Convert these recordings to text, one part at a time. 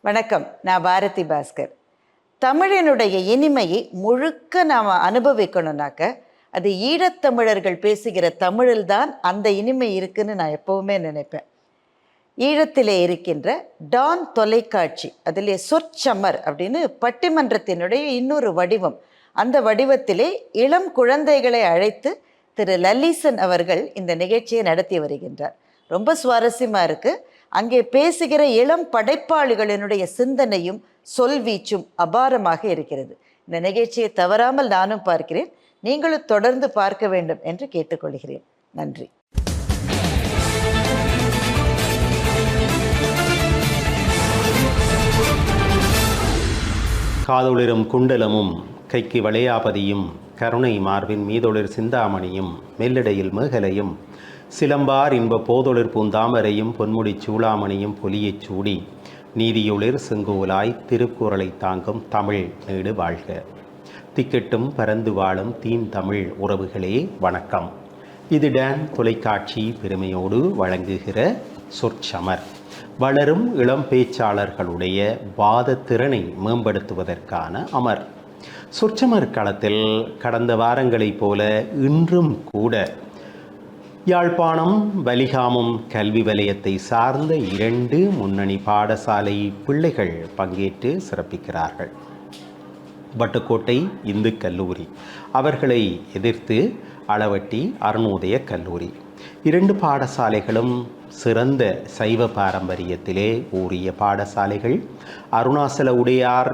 வணக்கம். நான் பாரதி பாஸ்கர். தமிழினுடைய இனிமையை முழுக்க நாம் அனுபவிக்கணும்னாக்க அது ஈழத்தமிழர்கள் பேசுகிற தமிழில் தான் அந்த இனிமை இருக்குன்னு நான் எப்போவுமே நினைப்பேன். ஈழத்திலே இருக்கின்ற டான் தொலைக்காட்சி, அதிலே சொற்சமர் அப்படின்னு பட்டிமன்றத்தினுடைய இன்னொரு வடிவம். அந்த வடிவத்திலே இளம் குழந்தைகளை அழைத்து திரு லல்லீசன் அவர்கள் இந்த நிகழ்ச்சியை நடத்தி வருகின்றார். ரொம்ப சுவாரஸ்யமாக இருக்குது. அங்கே பேசுகிற இளம் படைப்பாளிகளினுடைய சிந்தனையும் சொல்வீச்சும் அபாரமாக இருக்கிறது. இந்த நிகழ்ச்சியை தவறாமல் நானும் பார்க்கிறேன். நீங்களும் தொடர்ந்து பார்க்க வேண்டும் என்று கேட்டுக்கொள்கிறேன். நன்றி. காதொளிரும் குண்டலமும் கைக்கு வளையாபதியும் கருணை மார்பின் மீதொளிர் சிந்தாமணியும் மெல்லிடையில் மேகலையும் சிலம்பார் இன்ப போதொளிர் பூந்தாமரையும் பொன்முடி சூளாமணியும் பொலியைச் சூடி நீதியொளிர் செங்கோலாய் திருக்குறளை தாங்கும் தமிழ் நீடு வாழ்க. திக்கெட்டும் பரந்து வாழும் தீன் தமிழ் உறவுகளே வணக்கம். இது டான் தொலைக்காட்சி பெருமையோடு வழங்குகிற சொற்சமர். வளரும் இளம் பேச்சாளர்களுடைய வாத திறனை மேம்படுத்துவதற்கான அமர். சொற்சமர் களத்தில் கடந்த வாரங்களைப் போல இன்றும் கூட யாழ்ப்பாணம் வலிகாமம் கல்வி வலயத்தை சார்ந்த 2 முன்னணி பாடசாலை பிள்ளைகள் பங்கேற்று சிறப்பிக்கிறார்கள். வட்டுக்கோட்டை இந்து கல்லூரி, அவர்களை எதிர்த்து அளவட்டி அருணோதய கல்லூரி. 2 பாடசாலைகளும் சிறந்த சைவ பாரம்பரியத்திலே ஊறிய பாடசாலைகள். அருணாசல உடையார்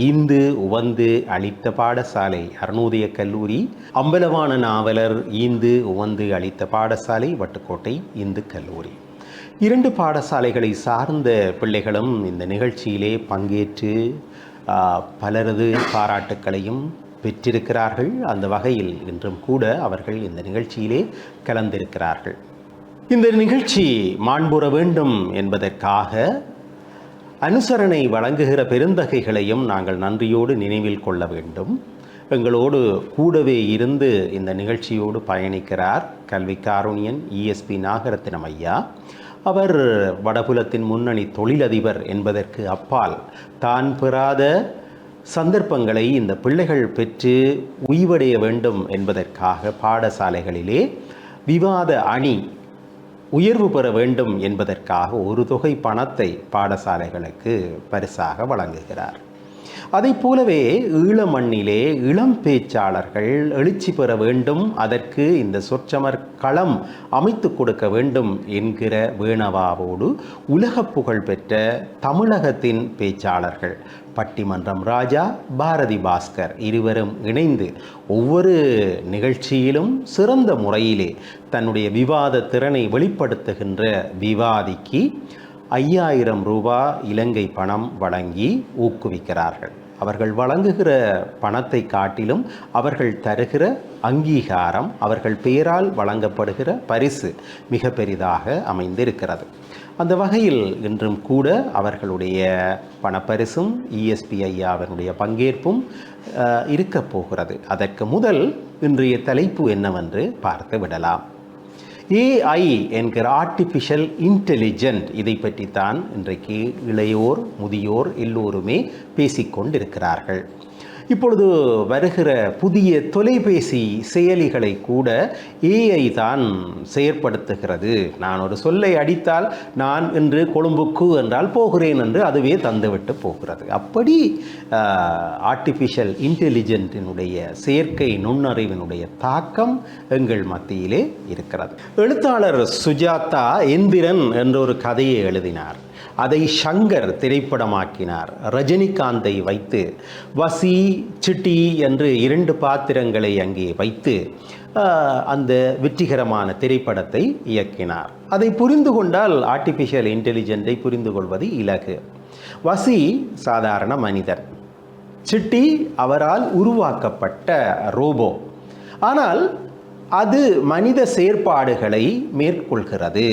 ஈந்து உவந்து அளித்த பாடசாலை அருணோதய கல்லூரி. அம்பலவான நாவலர் ஈந்து உவந்து அளித்த பாடசாலை வட்டுக்கோட்டை இந்து கல்லூரி. 2 பாடசாலைகளை சார்ந்த பிள்ளைகளும் இந்த நிகழ்ச்சியிலே பங்கேற்று பலரது பாராட்டுக்களையும் பெற்றிருக்கிறார்கள். அந்த வகையில் இன்றும் கூட அவர்கள் இந்த நிகழ்ச்சியிலே கலந்திருக்கிறார்கள். இந்த நிகழ்ச்சி மாண்புற வேண்டும் என்பதற்காக அனுசரணை வழங்குகிற பெருந்தகைகளையும் நாங்கள் நன்றியோடு நினைவில் கொள்ள வேண்டும். எங்களோடு கூடவே இருந்து இந்த நிகழ்ச்சியோடு பயணிக்கிறார் கல்வி காருண்யன் ESP நாகரத்தினம் ஐயா. அவர் வடபுலத்தின் முன்னணி தொழிலதிபர் என்பதற்கு அப்பால் தான் பெறாத சந்தர்ப்பங்களை இந்த பிள்ளைகள் பெற்று உய்வடைய வேண்டும் என்பதற்காக பாடசாலைகளிலே விவாத அணி உயர்வு பெற வேண்டும் என்பதற்காக ஒரு தொகை பணத்தை பாடசாலைகளுக்கு பரிசாக வழங்குகிறார். அதை போலவே ஈழ மண்ணிலே இளம் பேச்சாளர்கள் எழுச்சி பெற வேண்டும், அதற்கு இந்த சொற்சமர் களம் அமைத்து கொடுக்க வேண்டும் என்கிற வேணவாவோடு உலக புகழ் பெற்ற தமிழகத்தின் பேச்சாளர்கள் பட்டிமன்றம் ராஜா, பாரதி பாஸ்கர் இருவரும் இணைந்து ஒவ்வொரு நிகழ்ச்சியிலும் சிறந்த முறையிலே தன்னுடைய விவாத திறனை வெளிப்படுத்துகின்ற விவாதிக்கு 5000 ரூபாய் இலங்கை பணம் வழங்கி ஊக்குவிக்கிறார்கள். அவர்கள் வழங்குகிற பணத்தை காட்டிலும் அவர்கள் தருகிற அங்கீகாரம், அவர்கள் பெயரால் வழங்கப்படுகிற பரிசு மிக பெரிதாக அமைந்திருக்கிறது. அந்த வகையில் இன்றும் கூட அவர்களுடைய பணப்பரிசும் ESP ஐயாவினுடைய பங்கேற்பும் இருக்க போகிறது. அதற்கு முதல் இன்றைய தலைப்பு என்னவென்று பார்த்து விடலாம். AI என்கிற ஆர்டிஃபிஷியல் இன்டெலிஜென்ட், இதை பற்றித்தான் இன்றைக்கு இளையோர் முதியோர் எல்லோருமே பேசிக்கொண்டிருக்கிறார்கள். இப்பொழுது வருகிற புதிய தொலைபேசி செயலிகளை கூட AI தான் செயற்படுத்துகிறது. நான் ஒரு சொல்லை அடித்தால் நான் இன்று கொழும்புக்கு என்றால் போகிறேன் என்று அதுவே தந்துவிட்டு போகிறது. அப்படி ஆர்டிஃபிஷியல் இன்டெலிஜென்ட்டினுடைய செயற்கை நுண்ணறிவினுடைய தாக்கம் எங்கள் மத்தியிலே இருக்கிறது. எழுத்தாளர் சுஜாதா எந்திரன் என்ற ஒரு கதையை எழுதினார். அதை ஷங்கர் திரைப்படமாக்கினார். ரஜினிகாந்தை வைத்து வசி சிட்டி என்று 2 பாத்திரங்களை அங்கே வைத்து அந்த வெற்றிகரமான திரைப்படத்தை இயக்கினார். அதை புரிந்து கொண்டால் ஆர்டிஃபிஷியல் இன்டெலிஜென்ட்டை புரிந்து கொள்வது இலகு. வசி சாதாரண மனிதன், சிட்டி அவரால் உருவாக்கப்பட்ட ரோபோ. ஆனால் அது மனித செயற்பாடுகளை மேற்கொள்கிறது.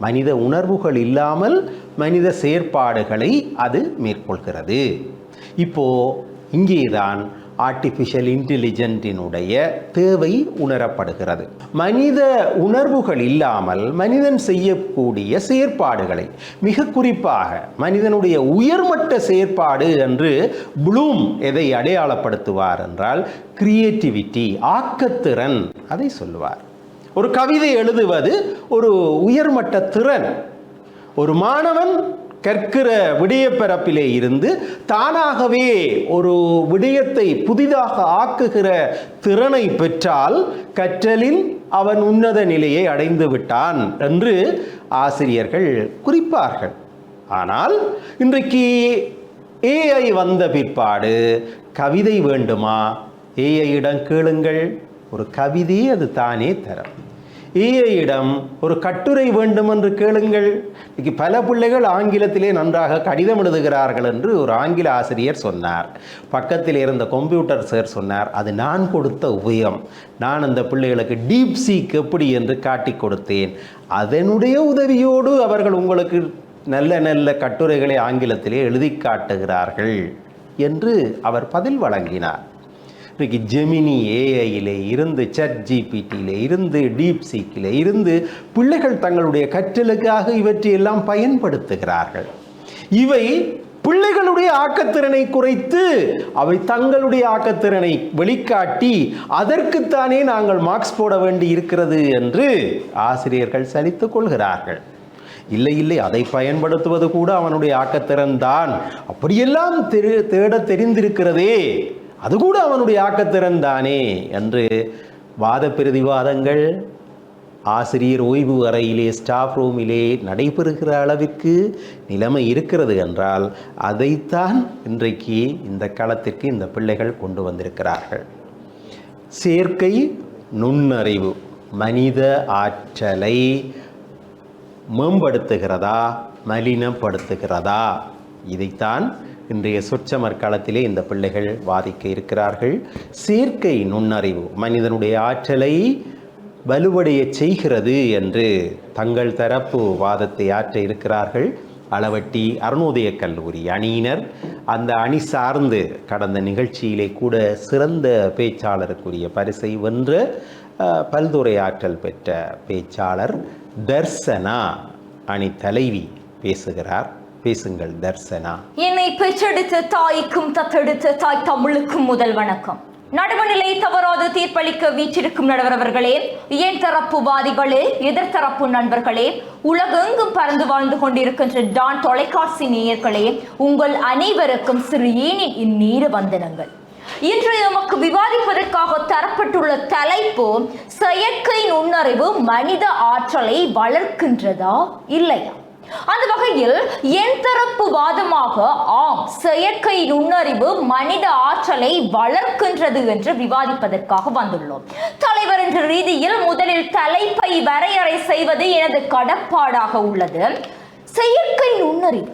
மனித உணர்வுகள் இல்லாமல் மனித செயற்பாடுகளை அது மேற்கொள்கிறது. இப்போ இங்கேதான் ஆர்டிஃபிஷியல் இன்டெலிஜென்ட்டினுடைய தேவை உணரப்படுகிறது. மனித உணர்வுகள் இல்லாமல் மனிதன் செய்யக்கூடிய செயற்பாடுகளை, மிக குறிப்பாக மனிதனுடைய உயர்மட்ட செயற்பாடு என்று ப்ளூம் எதை அடையாளப்படுத்துவார் என்றால் கிரியேட்டிவிட்டி, ஆக்கத்திறன், அதை சொல்லுவார். ஒரு கவிதை எழுதுவது ஒரு உயர்மட்ட திறன். ஒரு மாணவன் கற்கிற விடயப்பரப்பிலே இருந்து தானாகவே ஒரு விடயத்தை புதிதாக ஆக்குகிற திறனை பெற்றால் கற்றலில் அவன் உன்னத நிலையை அடைந்து விட்டான் என்று ஆசிரியர்கள் குறிப்பார்கள். ஆனால் இன்றைக்கு ஏஐ வந்த பிற்பாடு கவிதை வேண்டுமா? ஏஐயிடம் கேளுங்கள், ஒரு கவிதை அது தானே தரும். ஏஐயிடம் ஒரு கட்டுரை வேண்டும் என்று கேளுங்கள். இன்னைக்கு பல பிள்ளைகள் ஆங்கிலத்திலே நன்றாக கடிதம் எழுதுகிறார்கள் என்று ஒரு ஆங்கில ஆசிரியர் சொன்னார். பக்கத்தில் இருந்த கம்ப்யூட்டர் சார் சொன்னார், அது நான் கொடுத்த உபயம். நான் அந்த பிள்ளைகளுக்கு டீப் சீக் எப்படி என்று காட்டி கொடுத்தேன். அதனுடைய உதவியோடு அவர்கள் உங்களுக்கு நல்ல நல்ல கட்டுரைகளை ஆங்கிலத்திலே எழுதி காட்டுகிறார்கள் என்று அவர் பதில் வழங்கினார். இன்றைக்கு ஜெமினி ஏஐயிலே இருந்து, சட் ஜிபிடியிலே இருந்து, டீப் சீக்கிலே இருந்து பிள்ளைகள் தங்களுடைய கற்றலுக்காக இவற்றையெல்லாம் பயன்படுத்துகிறார்கள். இவை பிள்ளைகளுடைய ஆக்கத்திறனை குறைத்து அவை தங்களுடைய ஆக்கத்திறனை வெளிக்காட்டி அதற்குத்தானே நாங்கள் மார்க்ஸ் போட வேண்டி இருக்கிறது என்று ஆசிரியர்கள் சலித்துக் கொள்கிறார்கள். இல்லை இல்லை, அதை பயன்படுத்துவது கூட அவனுடைய ஆக்கத்திறன் தான், அப்படியெல்லாம் தேட தெரிந்திருக்கிறதே, அது கூட அவனுடைய ஆக்கத்திறன் தானே என்று வாத பிரதிவாதங்கள் ஆசிரியர் ஓய்வு அறையிலே, ஸ்டாஃப் ரூமிலே நடைபெறுகிற அளவிற்கு நிலைமை இருக்கிறது என்றால் அதைத்தான் இன்றைக்கு இந்த களத்திற்கு இந்த பிள்ளைகள் கொண்டு வந்திருக்கிறார்கள். செயற்கை நுண்ணறிவு மனித ஆற்றலை மேம்படுத்துகிறதா, மலினப்படுத்துகிறதா? இதைத்தான் இன்றைய சொற்சமர் களத்திலே இந்த பிள்ளைகள் வாதிக்க இருக்கிறார்கள். செயற்கை நுண்ணறிவு மனிதனுடைய ஆற்றலை வலுவடைய செய்கிறது என்று தங்கள் தரப்பு வாதத்தை ஆற்ற இருக்கிறார்கள். அளவட்டி அருணோதய கல்லூரி அணியினர் அந்த அணி சார்ந்து கடந்த நிகழ்ச்சியிலே கூட சிறந்த பேச்சாளருக்குரிய பரிசை வென்ற பல்துறை ஆற்றல் பெற்ற பேச்சாளர் தர்சனா அணி தலைவி பேசுகிறார். பேசுங்கள் தர்சனா. என்னை பெற்றெடுத்த தாய்க்கும் தத்தெடுத்த தாய் தமிழுக்கும் முதல் வணக்கம். நடுவுநிலை தவறாது தீர்ப்பளிக்க வீற்றிருக்கும் நடுவரவர்களே, என் தரப்பு வாதிகளே, எதிர்த்தரப்பு நண்பர்களே, உலகெங்கும் பறந்து வாழ்ந்து கொண்டிருக்கின்ற டான் தொலைக்காட்சி நேயர்களே, உங்கள் அனைவருக்கும் சிறு ஏனின் இந்நீர வந்தனங்கள். இன்று நமக்கு விவாதிப்பதற்காக தரப்பட்டுள்ள தலைப்பு செயற்கை நுண்ணறிவு மனித ஆற்றலை வளர்க்கின்றதா இல்லையா? அந்த வகையில் என் தரப்பு வாதமாக ஆம், செயற்கை நுண்ணறிவு மனித ஆற்றலை வளர்க்கின்றது என்று விவாதிப்பதற்காக வந்துள்ளோம். தலைவர் என்ற ரீதியில் முதலில் தலைப்பை வரையறை செய்வது எனது கடப்பாடாக உள்ளது. செயற்கை நுண்ணறிவு,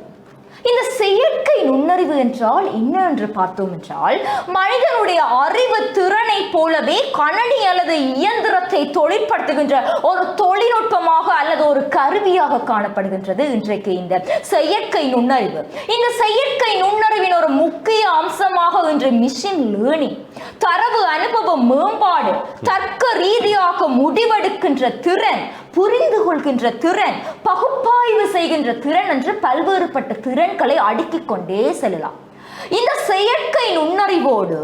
இந்த செயற்கை நுண்ணறிவு என்றால் என்ன என்று பார்த்தோம் என்றால், மனிதனுடைய அறிவு திறனை போலவே கணனி அல்லது இயந்திரத்தை தொழிற்படுத்துகின்ற ஒரு தொழில்நுட்பமாக அல்லது ஒரு கருவியாக காணப்படுகின்றது இன்றைக்கு இந்த செயற்கை நுண்ணறிவு. இந்த செயற்கை நுண்ணறிவின் ஒரு முக்கிய அம்சமாக இன்று மிஷின் லேர்னிங், தரவு அனுபவ மேம்பாடு, தர்க்க ரீதியாக முடிவெடுக்கின்ற திறன், புரிந்து கொள்கின்ற திறன், பகுப்பாய்வு செய்கின்ற திறன் என்று பல்வேறுபட்ட திறன்களை அடுக்கிக் கொண்டே செல்லலாம். இந்த செயற்கை நுண்ணறிவோடு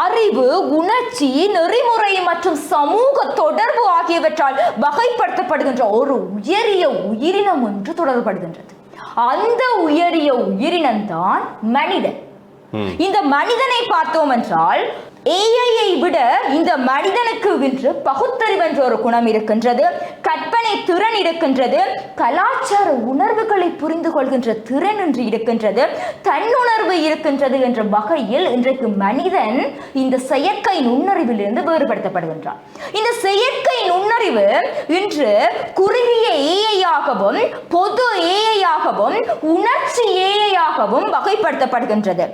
அறிவு, உணர்ச்சி, நெறிமுறை மற்றும் சமூக தொடர்பு ஆகியவற்றால் வகைப்படுத்தப்படுகின்ற ஒரு உயரிய உயிரினம் ஒன்று தொடர்படுகின்றது. அந்த உயரிய உயிரினம்தான் மனிதன். இந்த மனிதனை பார்த்தோம் என்றால் ஏஐயை விட இந்த மனிதனுக்கு என்று பகுத்தறிவு என்ற ஒரு குணம் இருக்கின்றது, கற்பனை திறன் இருக்கின்றது, கலாச்சார உணர்வுகளை புரிந்து கொள்கின்ற திறன் என்று இருக்கின்றது, தன்னுணர்வு இருக்கின்றது என்ற வகையில் இன்றைக்கு மனிதன் இந்த செயற்கை நுண்ணறிவிலிருந்து வேறுபடுத்தப்படுகின்றான். இந்த செயற்கை நுண்ணறிவு இன்று குறுகிய ஏஐயாகவும், பொது ஏஐயாகவும், உணர்ச்சி ஏஐயாகவும் வகைப்படுத்தப்படுகின்றது.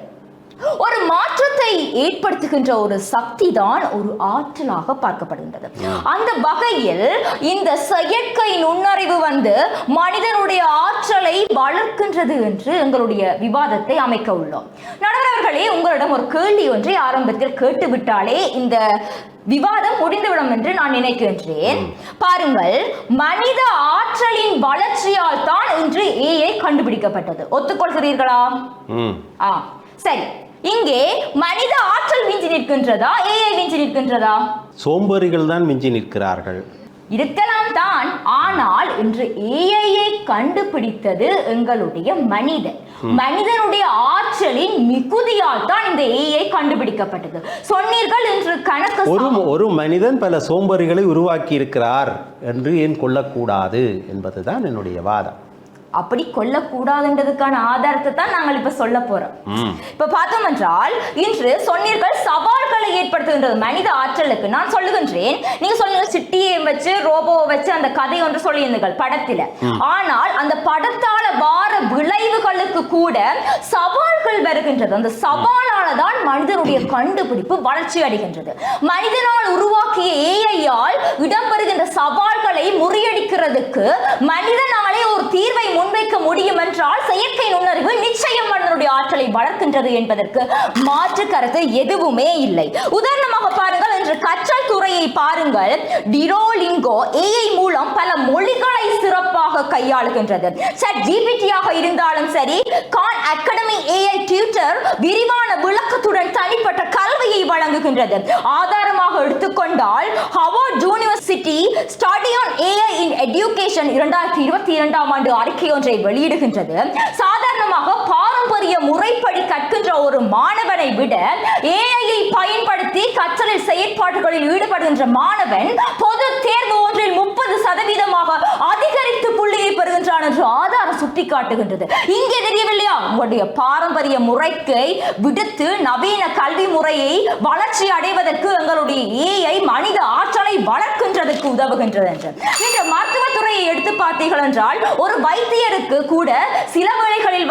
ஒரு மாற்றத்தை ஏற்படுத்துகின்ற ஒரு சக்தி தான் ஒரு ஆற்றலாக பார்க்கப்படுகின்றது. அந்த வகையில் இந்த செயற்கை நுண்ணறிவு மனிதனுடைய ஆற்றலை வளர்க்கின்றது என்று எங்களுடைய விவாதத்தை அமைக்க உள்ளோம். நடுவர்களே, உங்களிடம் ஒரு கேள்வி ஒன்றை ஆரம்பத்தில் கேட்டுவிட்டாலே இந்த விவாதம் முடிந்துவிடும் என்று நான் நினைக்கின்றேன். பாருங்கள், மனித ஆற்றலின் வளர்ச்சியால் தான் இன்று AI கண்டுபிடிக்கப்பட்டது. ஒத்துக்கொள்கிறீர்களா? சரி, இங்கே மனித ஆற்றல் மிஞ்சி நிற்கின்றதா, AI மிஞ்சி நிற்கின்றதா? சோம்பேறிகள் தான் மிஞ்சி நிற்கிறார்கள். இருக்கலாம் தான், ஆனால் இன்று AI கண்டுபிடித்தது எங்களுடைய மனிதனுடைய ஆற்றலின் மிகுதியால் தான் இந்த AI கண்டுபிடிக்கப்பட்டது. சொன்னீர்கள் இன்று கணக்கு ஒரு மனிதன் பல சோம்பேறிகளை உருவாக்கி இருக்கிறார் என்று ஏன் கொள்ளக்கூடாது என்பதுதான் என்னுடைய வாதம். அப்படி கொள்ளக்கூடாதுன்றதுக்கான ஆதாரத்தை தான் நாங்கள் இப்ப சொல்ல போறோம். இப்ப பார்த்தோம் என்றால் இன்று சொன்னீர்கள் சவால்களை ஏற்படுத்துகின்றது மனித ஆற்றலுக்கு. நான் சொல்லுகின்றேன், நீங்க சொல்லுங்க சிட்டியை வச்சு ரோபோவை வச்சு அந்த கதை ஒன்று சொல்லியிருந்தீர்கள் படத்துல. ஆனால் அந்த படத்தால வார விளைவுகளுக்கு கூட சவால்கள் வருகின்றது. அந்த சவாலால தான் மனிதனுடைய கண்டுபிடிப்பு வளர்ச்சி அடைகின்றது. மனிதனால் உருவாக்கிய AI-யால் இடம்பெறுகின்ற சவால்களை முறியடிக்கிறதுக்கு மனிதனாலே ஒரு தீர்வை முன்வைக்க முடியும் என்றால் செயற்கை நுண்ணறிவு நிச்சயம் மனிதனுடைய ஆற்றலை வளர்க்கின்றது என்பதற்கு மாற்று கருத்து எதுவுமே இல்லை. உதாரணமாக பாருங்கள், இன்று கற்றல் துறையை பாருங்கள். டிரோலிங்கோ AI மூலம் பல மொழிகளை சிறப்பாக கையாளுகின்றது. ChatGPT-யாக இருந்தாலும் சரி, கான் அகாடமி AI டியூட்டர் விரிவான விளக்கத்துடன் தனிப்பட்ட கல்வியை வழங்குகின்றது. ஆதாரமாக எடுத்துக்கொண்டால் Harvard university study on AI in education 2022ஆம் ஆண்டு அறிக்கை ஒன்றை வெளியிடுகின்றது. சாதாரணமாக பாரம்பரிய முறைப்படி கற்கின்ற ஒரு மாணவனை விட AI-ஐ பயன்படுத்தி கற்றலில் செயற்பாடுகளில் ஈடுபடுகின்ற மாணவன் பொது தேர்வு ஒன்றில் 30% அதிகரித்து புள்ளியை பெறுகின்றான் என்று ஆதாரம் சுட்டிக்காட்டுகின்றது. இங்கே தெரியவில்லையா, உங்களுடைய பாரம்பரிய முறைக்கு விடுத்து நவீன கல்வி முறையை வளர்ச்சி அடைவதற்கு எங்களுடைய AI மனித ஆற்றலை வளர்க்கின்றதற்கு உதவுகின்றது என்று. இன்று மருத்துவத்துறையை எடுத்து பார்த்தீர்கள் என்றால் ஒரு வைத்தியருக்கு கூட சில வேளைகளில்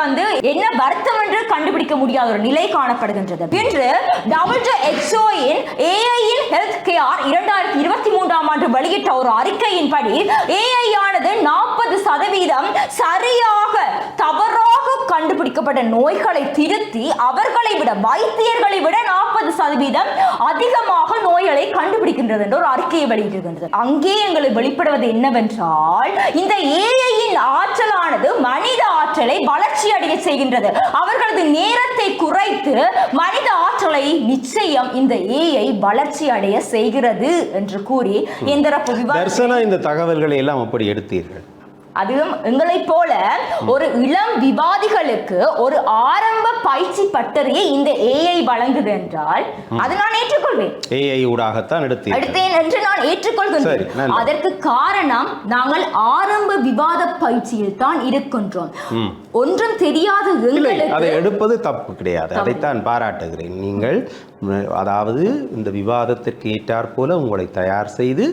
என்ன வருத்தம் என்று கண்டுபிடிக்க முடியாத ஒரு நிலை காணப்படுகின்றது. இன்று WHO இன் AI இன் ஹெல்த் கேர் 2023ஆம் ஆண்டு வெளியிட்ட ஒரு அறிக்கையின்படி AI ஆனது 40% சரியாக தவறாக கண்டுபிடிக்கப்பட்ட நோய்களை திருத்தி அவர்களை விட வைத்தியர்களை விட 40% அதிகமாக நோய்களை கண்டுபிடிக்கின்றது என்று ஒரு அறிக்கையை வெளியிட்டிருக்கின்றது. அங்கே எங்களுக்கு வெளிப்படுவது என்னவென்றால் இந்த AI-யின் ஆற்றலானது மனித ஆற்றலை வளர்ச்சி அடைய செய்கின்றது. அவர்களது நேரத்தை குறைத்து மனித ஆற்றலை நிச்சயம் இந்த AI வளர்ச்சி அடைய செய்கிறது என்று கூறி இந்த தகவல்களை எல்லாம் அப்படி எடுத்தீர்கள். அதுவும் எங்களை போல ஒரு இளம் விவாதிகளுக்கு ஒரு ஆரம்ப பயிற்சி பட்டறையை இந்த AI வழங்குது என்றால் அது நான் ஏற்றுக்கொள்வேன். AI ஊடாகத்தான் எடுத்தேன் என்று நான் ஏற்றுக்கொள்கிறேன். அதற்கு காரணம் நாங்கள் ஆரம்ப விவாத பயிற்சியில் தான் இருக்கின்றோம். ஒன்றும் தெரியாத அதை எடுப்பது தப்பு கிடையாது, அதைத்தான் பாராட்டுகிறேன். நீங்கள் அதாவது இந்த விவாதத்திற்கு ஏற்றாற் போல உங்களை தயார் செய்து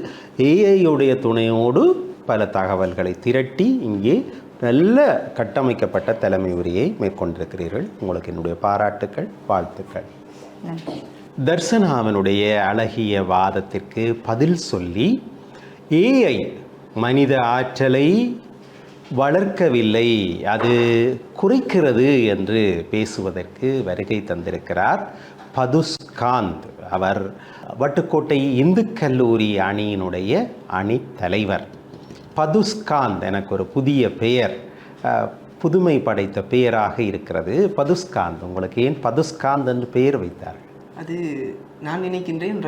AI உடைய துணையோடு பல தகவல்களை திரட்டி இங்கே நல்ல கட்டமைக்கப்பட்ட தலைமை உரையை மேற்கொண்டிருக்கிறீர்கள். உங்களுக்கு என்னுடைய பாராட்டுக்கள், வாழ்த்துக்கள். தர்சனாவினுடைய அழகிய வாதத்திற்கு பதில் சொல்லி AI மனித ஆற்றலை வளர்க்கவில்லை, அது குறைக்கிறது என்று பேசுவதற்கு வருகை தந்திருக்கிறார் பதுஸ்காந்த். அவர் வட்டுக்கோட்டை இந்து கல்லூரி அணியினுடைய அணி தலைவர். பதுஸ்காந்த் எனக்கு ஒரு புதிய பெயர், புதுமை படைத்த பெயராக இருக்கிறது. பதுஸ்காந்த், உங்களுக்கு ஏன் பதுஸ்காந்த் என்று பெயர் வைத்தார்? அது நான் நினைக்கின்றேன்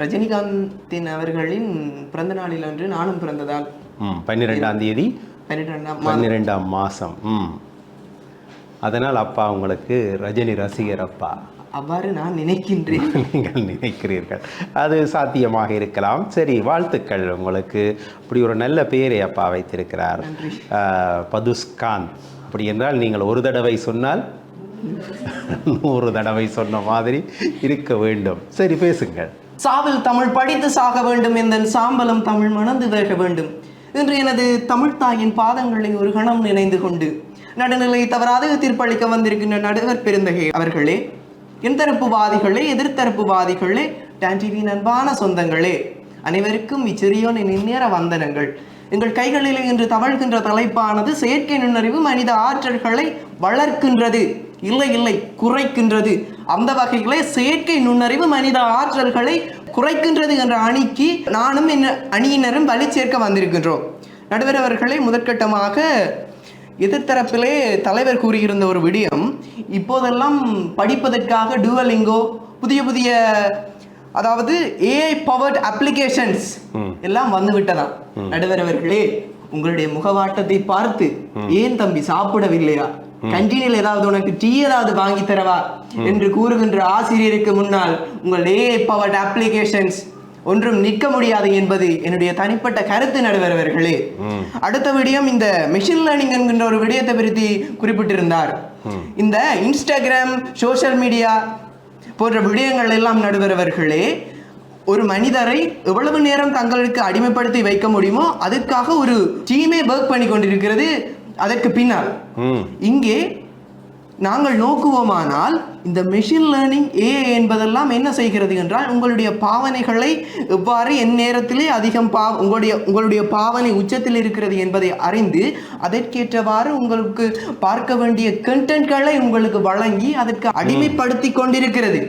ரஜினிகாந்தின் அவர்களின் பிறந்த நாளில் அன்று நானும் பிறந்ததால் 12ஆம் தேதி 12ஆம் மாதம். அதனால் அப்பா உங்களுக்கு ரஜினி ரசிகர் அப்பா, அவ்வாறு நான் நினைக்கின்றேன். நீங்கள் நினைக்கிறீர்கள், அது சாத்தியமாக இருக்கலாம். சரி, வாழ்த்துக்கள் உங்களுக்கு. இப்படி ஒரு நல்ல பெயரை அப்பா வைத்திருக்கிறார், பதுஸ்காந்த். அப்படி என்றால் நீங்கள் ஒரு தடவை சொன்னால் 100 தடவை சொன்ன மாதிரி இருக்க வேண்டும். சரி, பேசுங்கள். சாவில் தமிழ் படித்து சாக வேண்டும், எந்த சாம்பலம் தமிழ் மணந்து வேக வேண்டும். இன்று எனது தமிழ் தாயின் பாதங்களை ஒரு கணம் நினைந்து கொண்டு நடுநிலை தவறாத தீர்ப்பளிக்க வந்திருக்கின்ற நடுவர் பெருந்தகை அவர்களே, என்தரப்புவாதிகளே, எதிர்த்தரப்புவாதிகளே, டான் டிவி அன்பான சொந்தங்களே, அனைவருக்கும் இச்சிறியோனின் இந்நேர வந்தனங்கள். எங்கள் கைகளில் இன்று தவழ்கின்ற தலைப்பானது செயற்கை நுண்ணறிவு மனித ஆற்றல்களை வளர்க்கின்றது, இல்லை குறைக்கின்றது. அந்த வகையிலே செயற்கை நுண்ணறிவு மனித ஆற்றல்களை குறைக்கின்றது என்ற அணிக்கு நானும் என் அணியினரும் வலி சேர்க்க வந்திருக்கின்றோம். நடுவர் அவர்களே, முதற்கட்டமாக எதிர்த்தரப்பிலே தலைவர் கூறியிருந்த ஒரு விடயம், இப்போதெல்லாம் படிப்பதற்காக டூவலிங்கோ, புதிய அதாவது ஏஐ பவர்ட் அப்ளிகேஷன்ஸ் எல்லாம் வந்து விட்டதாம். நடுவர் அவர்களே, உங்களுடைய முகவாட்டத்தை பார்த்து ஏன் தம்பி சாப்பிடவில்லையா, கண்டினில் ஏதாவது உனக்கு டீ ஏதாவது வாங்கி தரவா என்று கூறுகின்ற ஆசிரியருக்கு முன்னால் உங்கள் ஏஐ பவர்ட் அப்ளிகேஷன்ஸ் ஒன்றும் நிற்க முடியாது என்பது என்னுடைய தனிப்பட்ட கருத்து. நடுவர் அவர்களே, அடுத்த விடயம் இந்த மெஷின் லேர்னிங் என்கின்ற ஒரு விடயத்தை பற்றி குறிப்பிட்டிருந்தார். இந்த இன்ஸ்டாகிராம், சோசியல் மீடியா போன்ற விடயங்கள் எல்லாம் நடுவர் அவர்களே, ஒரு மனிதரை எவ்வளவு நேரம் தங்களுக்கு அடிமைப்படுத்தி வைக்க முடியுமோ அதுக்காக ஒரு டீமே ஒர்க் பண்ணி கொண்டிருக்கிறது. அதற்கு பின்னால் இங்கே நாங்கள் நோக்குவோமானால் இந்த மெஷின் லேர்னிங் ஏஐ என்பதெல்லாம் என்ன செய்கிறது என்றால், உங்களுடைய பாவனைகளை எவ்வாறு நேரத்திலே அதிகம் உங்களுடைய பாவனை உச்சத்தில் இருக்கிறது என்பதை அறிந்து அதற்கேற்றவாறு உங்களுக்கு பார்க்க வேண்டிய கண்டென்ட்களை உங்களுக்கு வழங்கி அதற்கு அடிமைப்படுத்தி கொண்டிருக்கிறது.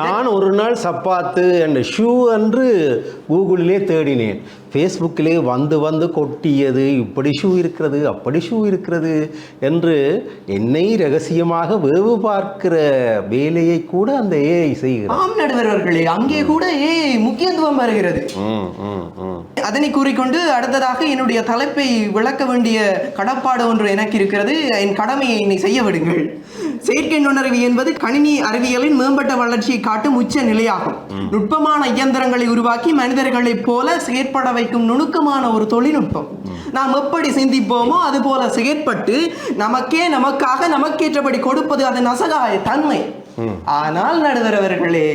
நான் ஒரு நாள் சப்பாத்து அண்ட் ஷூ என்று கூகுளிலே தேடினேன். ஃபேஸ்புக்கிலே வந்து கொட்டியது, இப்படி ஷூ இருக்கிறது, அப்படி ஷூ இருக்கிறது என்று என்னை ரகசியமாக வேவு பார்க்கிற வேலையை கூட அந்த ஏஐ செய்கிறது. ஆம் நடுவர் அவர்களே, அங்கே கூட ஏஐ முக்கியத்துவம் வருகிறது. அதனை கூறிக்கொண்டு அடுத்ததாக என்னுடைய தலைப்பை விளக்க வேண்டிய கடப்பாடு ஒன்று எனக்கு இருக்கிறது. என் கடமையை என்னை செய்ய விடுங்கள். செயற்கை நுண்ணறிவு என்பது கணினி அறிவியலின் மேம்பட்ட வளர்ச்சியை காட்டும் உச்ச நிலையாகும். நுட்பமான இயந்திரங்களை உருவாக்கி மனிதர்களைப் போல செயற்பட வைக்கும் நுணுக்கமான ஒரு தொழில்நுட்பம். நாம் எப்படி சிந்திப்போமோ அது போல செயற்பட்டு நமக்காக நமக்கேற்றபடி கொடுப்பது அதன் அசகாய தன்மை. ஆனால் நடுவர் அவர்களே,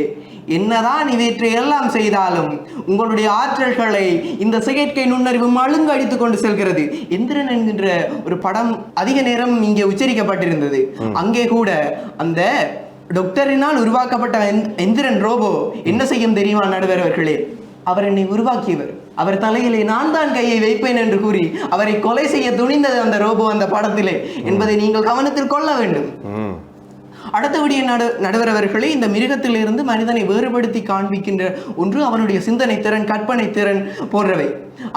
என்னதான் இவற்றை எல்லாம் செய்தாலும் உங்களுடைய ஆற்றல்களை இந்த செயற்கை நுண்ணறிவு மழுங்கு அடித்துக் கொண்டு செல்கிறது. எந்திரன் என்கின்ற ஒரு படம் அதிக நேரம் இங்கே உச்சரிக்கப்பட்டிருந்தது. அங்கே கூட அந்த டாக்டரினால் உருவாக்கப்பட்ட எந்திரன் ரோபோ என்ன செய்யும் தெரியுமா நடுவர் அவர்களே? அவர் என்னை உருவாக்கியவர், அவர் தலையிலே நான் தான் கையை வைப்பேன் என்று கூறி அவரை கொலை செய்ய துணிந்தது அந்த ரோபோ அந்த படத்திலே என்பதை நீங்கள் கவனத்தில் கொள்ள வேண்டும். அடுத்தபடிய நடுவர் அவர்களே, இந்த மிருகத்திலிருந்து மனிதனை வேறுபடுத்தி காண்பிக்கின்ற ஒன்று அவனுடைய சிந்தனை திறன், கற்பனை திறன் போன்றவை.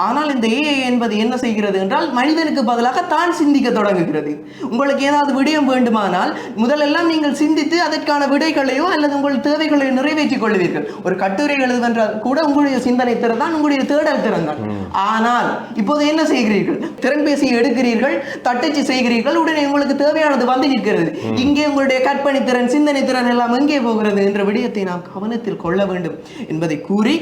ஆனால் இந்த ஏஐ என்பது என்ன செய்கிறது என்றால், மனிதனுக்கு பதிலாக தான் சிந்திக்க தொடங்குகிறது. உங்களுக்கு ஏதாவது விடயம் வேண்டுமானால் முதலெல்லாம் நீங்கள் சிந்தித்து அதற்கான விடைகளையோ அல்லது உங்கள் தேவைகளையோ நிறைவேற்றிக் கொள்வீர்கள். ஒரு கட்டுரை எழுதுவென்றால் கூட உங்களுடைய சிந்தனை திறன் தான், உங்களுடைய தேடல் திறன் தான். ஆனால் இப்போது என்ன செய்கிறீர்கள்? திறன்பேசியை எடுக்கிறீர்கள், தட்டச்சு செய்கிறீர்கள், உடனே உங்களுக்கு தேவையானது வந்து நிற்கிறது. இங்கே உங்களுடைய கற்பனை திறன், சிந்தனை திறன் எல்லாம் எங்கே போகிறது என்ற விடயத்தை நாம் கவனத்தில் கொள்ள வேண்டும் என்பதை கூறி,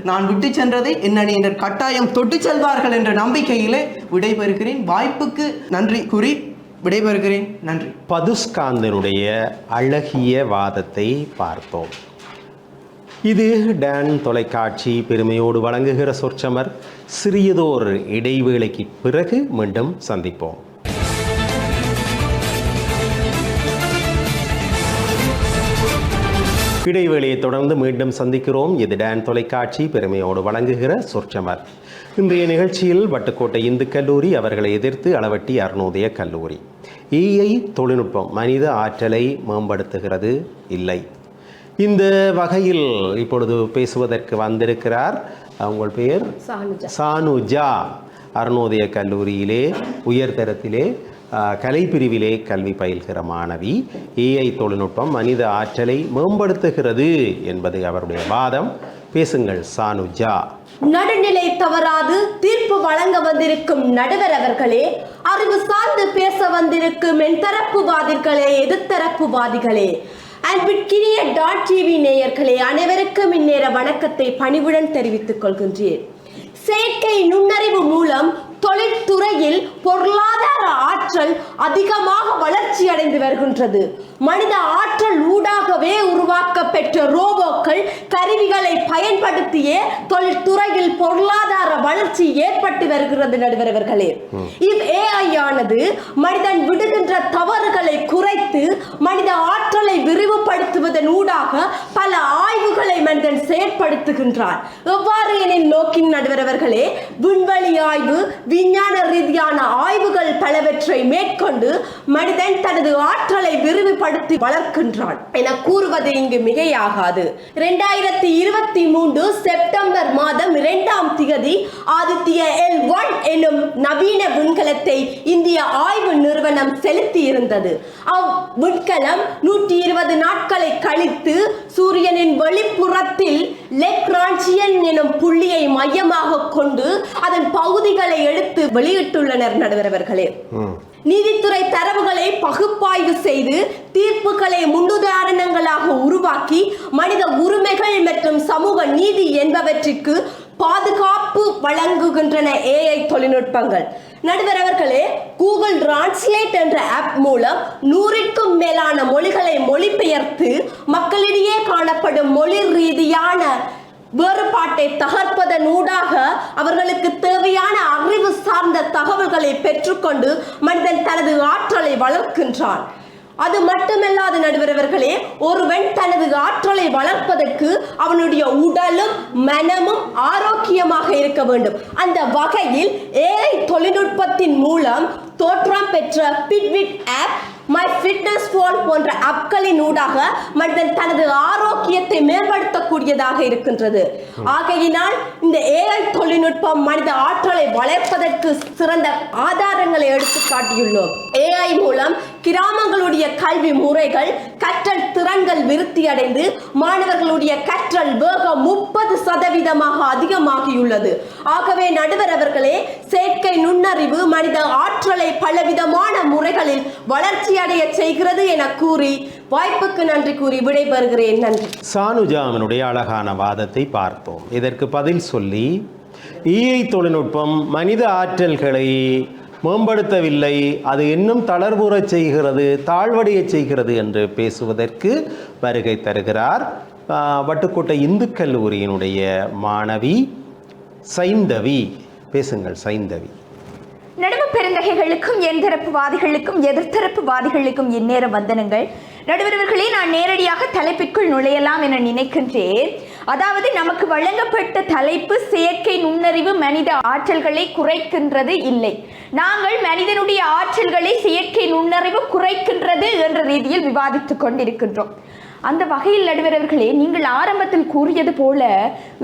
நான் விட்டு சென்றதை என்னினர் கட்டாயம் தொட்டு செல்வார்கள் என்ற நம்பிக்கையிலே விடைபெறுகிறேன். வாய்ப்புக்கு நன்றி கூறி விடைபெறுகிறேன். நன்றி. பதுஸ்காந்தனுடைய அழகிய வாதத்தை பார்த்தோம். இது டான் தொலைக்காட்சி பெருமையோடு வழங்குகிற சொற்சமர். சிறியதோர் இடைவேளைக்கு பிறகு மீண்டும் சந்திப்போம். இடைவேளையை தொடர்ந்து மீண்டும் சந்திக்கிறோம். இது டான் தொலைக்காட்சி பெருமையோடு வழங்குகிற சொற்சமர். இன்றைய நிகழ்ச்சியில் வட்டுக்கோட்டை இந்து கல்லூரி அவர்களை எதிர்த்து அளவட்டி அருணோதய கல்லூரி. ஏஐ தொழில்நுட்பம் மனித ஆற்றலை மேம்படுத்துகிறது இல்லை. இந்த வகையில் இப்பொழுது பேசுவதற்கு வந்திருக்கிறார். உங்கள் பெயர்? சானுஜா. அருணோதய கல்லூரியிலே உயர்தரத்திலே கலைப்பிரிவிலே கல்வி பயில்கிற மாணவி. ஏஐ தொழில்நுட்பம் மனித ஆற்றலை மேம்படுத்துகிறது என்பது அவருடைய வாதம். பேசுங்கள் சானுஜா. நடுநிலை தவறாது தீர்ப்பு வழங்க வந்திருக்கும் நடுவர் அவர்களே, அறிவு சார்ந்து பேச வந்திருக்கும் என் தரப்புவாதிகளே, எதிர்த்தரப்புவாதிகளே, அன்பிற்கினிய டாட் டிவி நேயர்களே, அனைவருக்கும் இந்நேர வணக்கத்தை பணிவுடன் தெரிவித்துக் கொள்கின்றேன். செயற்கை நுண்ணறிவு மூலம் தொழில்துறையில் பொருளாதார ஆற்றல் அதிகமாக வளர்ச்சி அடைந்து வருகின்றது. மனித ஆற்றல் ஊடாகவே உருவாக்கப்பெற்ற ரோபோக்கள் கருவிகளை பயன்படுத்தியே தொழில்துறையில் பொருளாதார வளர்ச்சி வளர்ச்சி ஏற்பட்டு வருகிறது நடுவர் அவர்களே. AI ஆனது மனிதன் விடுகின்ற தவறுகளை குறைத்து மனித ஆற்றலை விரிவுபடுத்துவதன் ஊடாக பல ஆய்வுகளை மனிதன் செயற்படுத்துகின்றான். எவ்வாறு எனில் நோக்கின் நடுவர் அவர்களே, விண்வெளி ஆய்வு, விஞ்ஞான ரீதியான ஆய்வுகள் பலவற்றை மேற்கொண்டு மனிதன் தனது ஆற்றலை விரிவுபடுத்தி வளர்க்கின்றான் என கூறுவது இங்கு மிகையாகாது. 2023 செப்டம்பர் மாதம் 2ஆம் தேதி ஆதித்ய L1 எனும் நவீன விண்கலத்தை இந்திய ஆய்வு நிறுவனம் செலுத்தி இருந்தது. அவ்விண்கலம் 120 நாட்களை கழித்து சூரியனின் வெளிப்புறத்தில் லெக்ரான்ஜியன் எனும் புள்ளியை மையமாக கொண்டு அதன் பகுதிகளை எடுத்து வெளியிட்டுள்ளனர் நடுவரவர்களே. நீதித்துறை தரவுகளை பகுப்பாய்வு செய்து தீர்ப்புகளை முன்னுதாரணங்களாக உருவாக்கி மனித உரிமைகள் மற்றும் சமூக நீதி என்பவற்றிற்கு பாதுகாப்பு வழங்குகின்றன AI தொழில்நுட்பங்கள். நடுவர் அவர்களே, கூகுள் டிரான்ஸ்லேட் என்ற ஆப் மூலம் 100க்கும் மேலான மொழிகளை மொழிபெயர்த்து மக்களிடையே காணப்படும் மொழி ரீதியான வேறுபாட்டை தகர்ப்பதன் ஊடாக அவர்களுக்கு தேவையான அறிவு சார்ந்த தகவல்களை பெற்றுக்கொண்டு மனிதன் தனது ஆற்றலை வளர்க்கின்றான். அது மட்டுமல்லாது நடுவர் அவர்களே, ஒருவன் தனது ஆற்றலை வளர்ப்பதற்கு அவனுடைய உடலும் மனமும் ஆரோக்கியமாக இருக்க வேண்டும். அந்த வகையில் AI தொழில்நுட்பத்தின் மூலம் தோற்றம் பெற்ற பிட்விட் ஆப், மை ஃபிட்னஸ் போல் போன்ற ஆப்களின் ஊடாக மனிதன் தனது ஆரோக்கியத்தை மேம்படுத்தக்கூடியதாக இருக்கின்றது. ஆகையினால் இந்த AI தொழில்நுட்பம் மனித ஆற்றலை வளர்ப்பதற்கு சிறந்த ஆதாரங்களை எடுத்து காட்டியுள்ளோம். AI மூலம் கிராமங்களுடைய கல்வி முறைகள், கற்றல் திறன்கள் விருத்தி அடைந்து மாணவர்களுடைய கற்றல் வேகம் 30% அதிகமாகியுள்ளது. ஆகவே நடுவர் அவர்களே, செயற்கை நுண்ணறிவு மனித ஆற்றலை பலவிதமான முறைகளில் வளர்ச்சி அடைய செய்கிறது என கூறி வாய்ப்புக்கு நன்றி கூறி விடைபெறுகிறேன். நன்றி. சானுஜாமனுடைய அழகான வாதத்தை பார்த்தோம். இதற்கு பதில் சொல்லி AI தொழில்நுட்பம் மனித ஆற்றல்களை மேம்படுத்தவில்லை, அது இன்னும் தளர்வுறச் செய்கிறது, தாழ்வடையச் செய்கிறது என்று பேசுவதற்கு வருகை தருகிறார் வட்டுக்கோட்டை இந்து கல்லூரியினுடைய மாணவி சைந்தவி. பேசுங்கள் சைந்தவி. நடுவு பெருந்தகைகளுக்கும் எந்தரப்புவாதிகளுக்கும் எதிர்த்தரப்புவாதிகளுக்கும் இந்நேர வந்தனங்கள். நடுவர்களே, நான் நேரடியாக தலைப்பிற்குள் நுழையலாம் என நினைக்கின்றேன். அதாவது, நமக்கு வழங்கப்பட்ட தலைப்பு செயற்கை நுண்ணறிவு மனித ஆற்றல்களை குறைக்கின்றது இல்லை. நாங்கள் மனிதனுடைய ஆற்றல்களை செயற்கை நுண்ணறிவு குறைக்கின்றது என்ற ரீதியில் விவாதித்துக் கொண்டிருக்கின்றோம். அந்த வகையில் நடுவர்களே, நீங்கள் ஆரம்பத்தில் கூறியது போல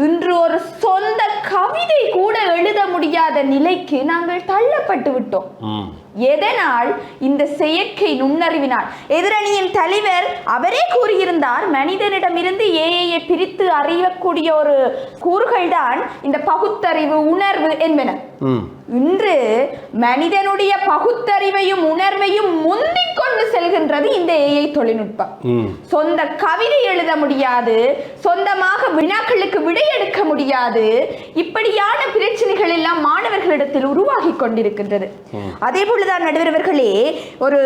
இன்று ஒரு சொந்த கவிதை கூட எழுத முடியாத நிலைக்கு நாங்கள் தள்ளப்பட்டு விட்டோம். எதனால்? இந்த செயற்கை நுண்ணறிவினால். எதிரணியின் தலைவர் அவரே கூறியிருந்தார், மனிதனிடமிருந்து AI பிரித்து அறியக்கூடிய ஒரு கூறுகள் தான் இந்த பகுத்தறிவு, உணர்வு என்பன. இன்று மனிதனுடைய பகுத்தறிவையும் உணர்வையும் முந்திக் கொண்டு செல்கின்றது இந்த AI தொழில்நுட்பம். சொந்த கவிதை எழுத முடியாது, சொந்தமாக வினாக்களுக்கு விடையெடுக்க முடியாது, இப்படியான பிரச்சனைகள் எல்லாம் மாணவர்களிடத்தில் உருவாகி கொண்டிருக்கின்றது. அதே போலதான் நடுவர்களே, ஒரு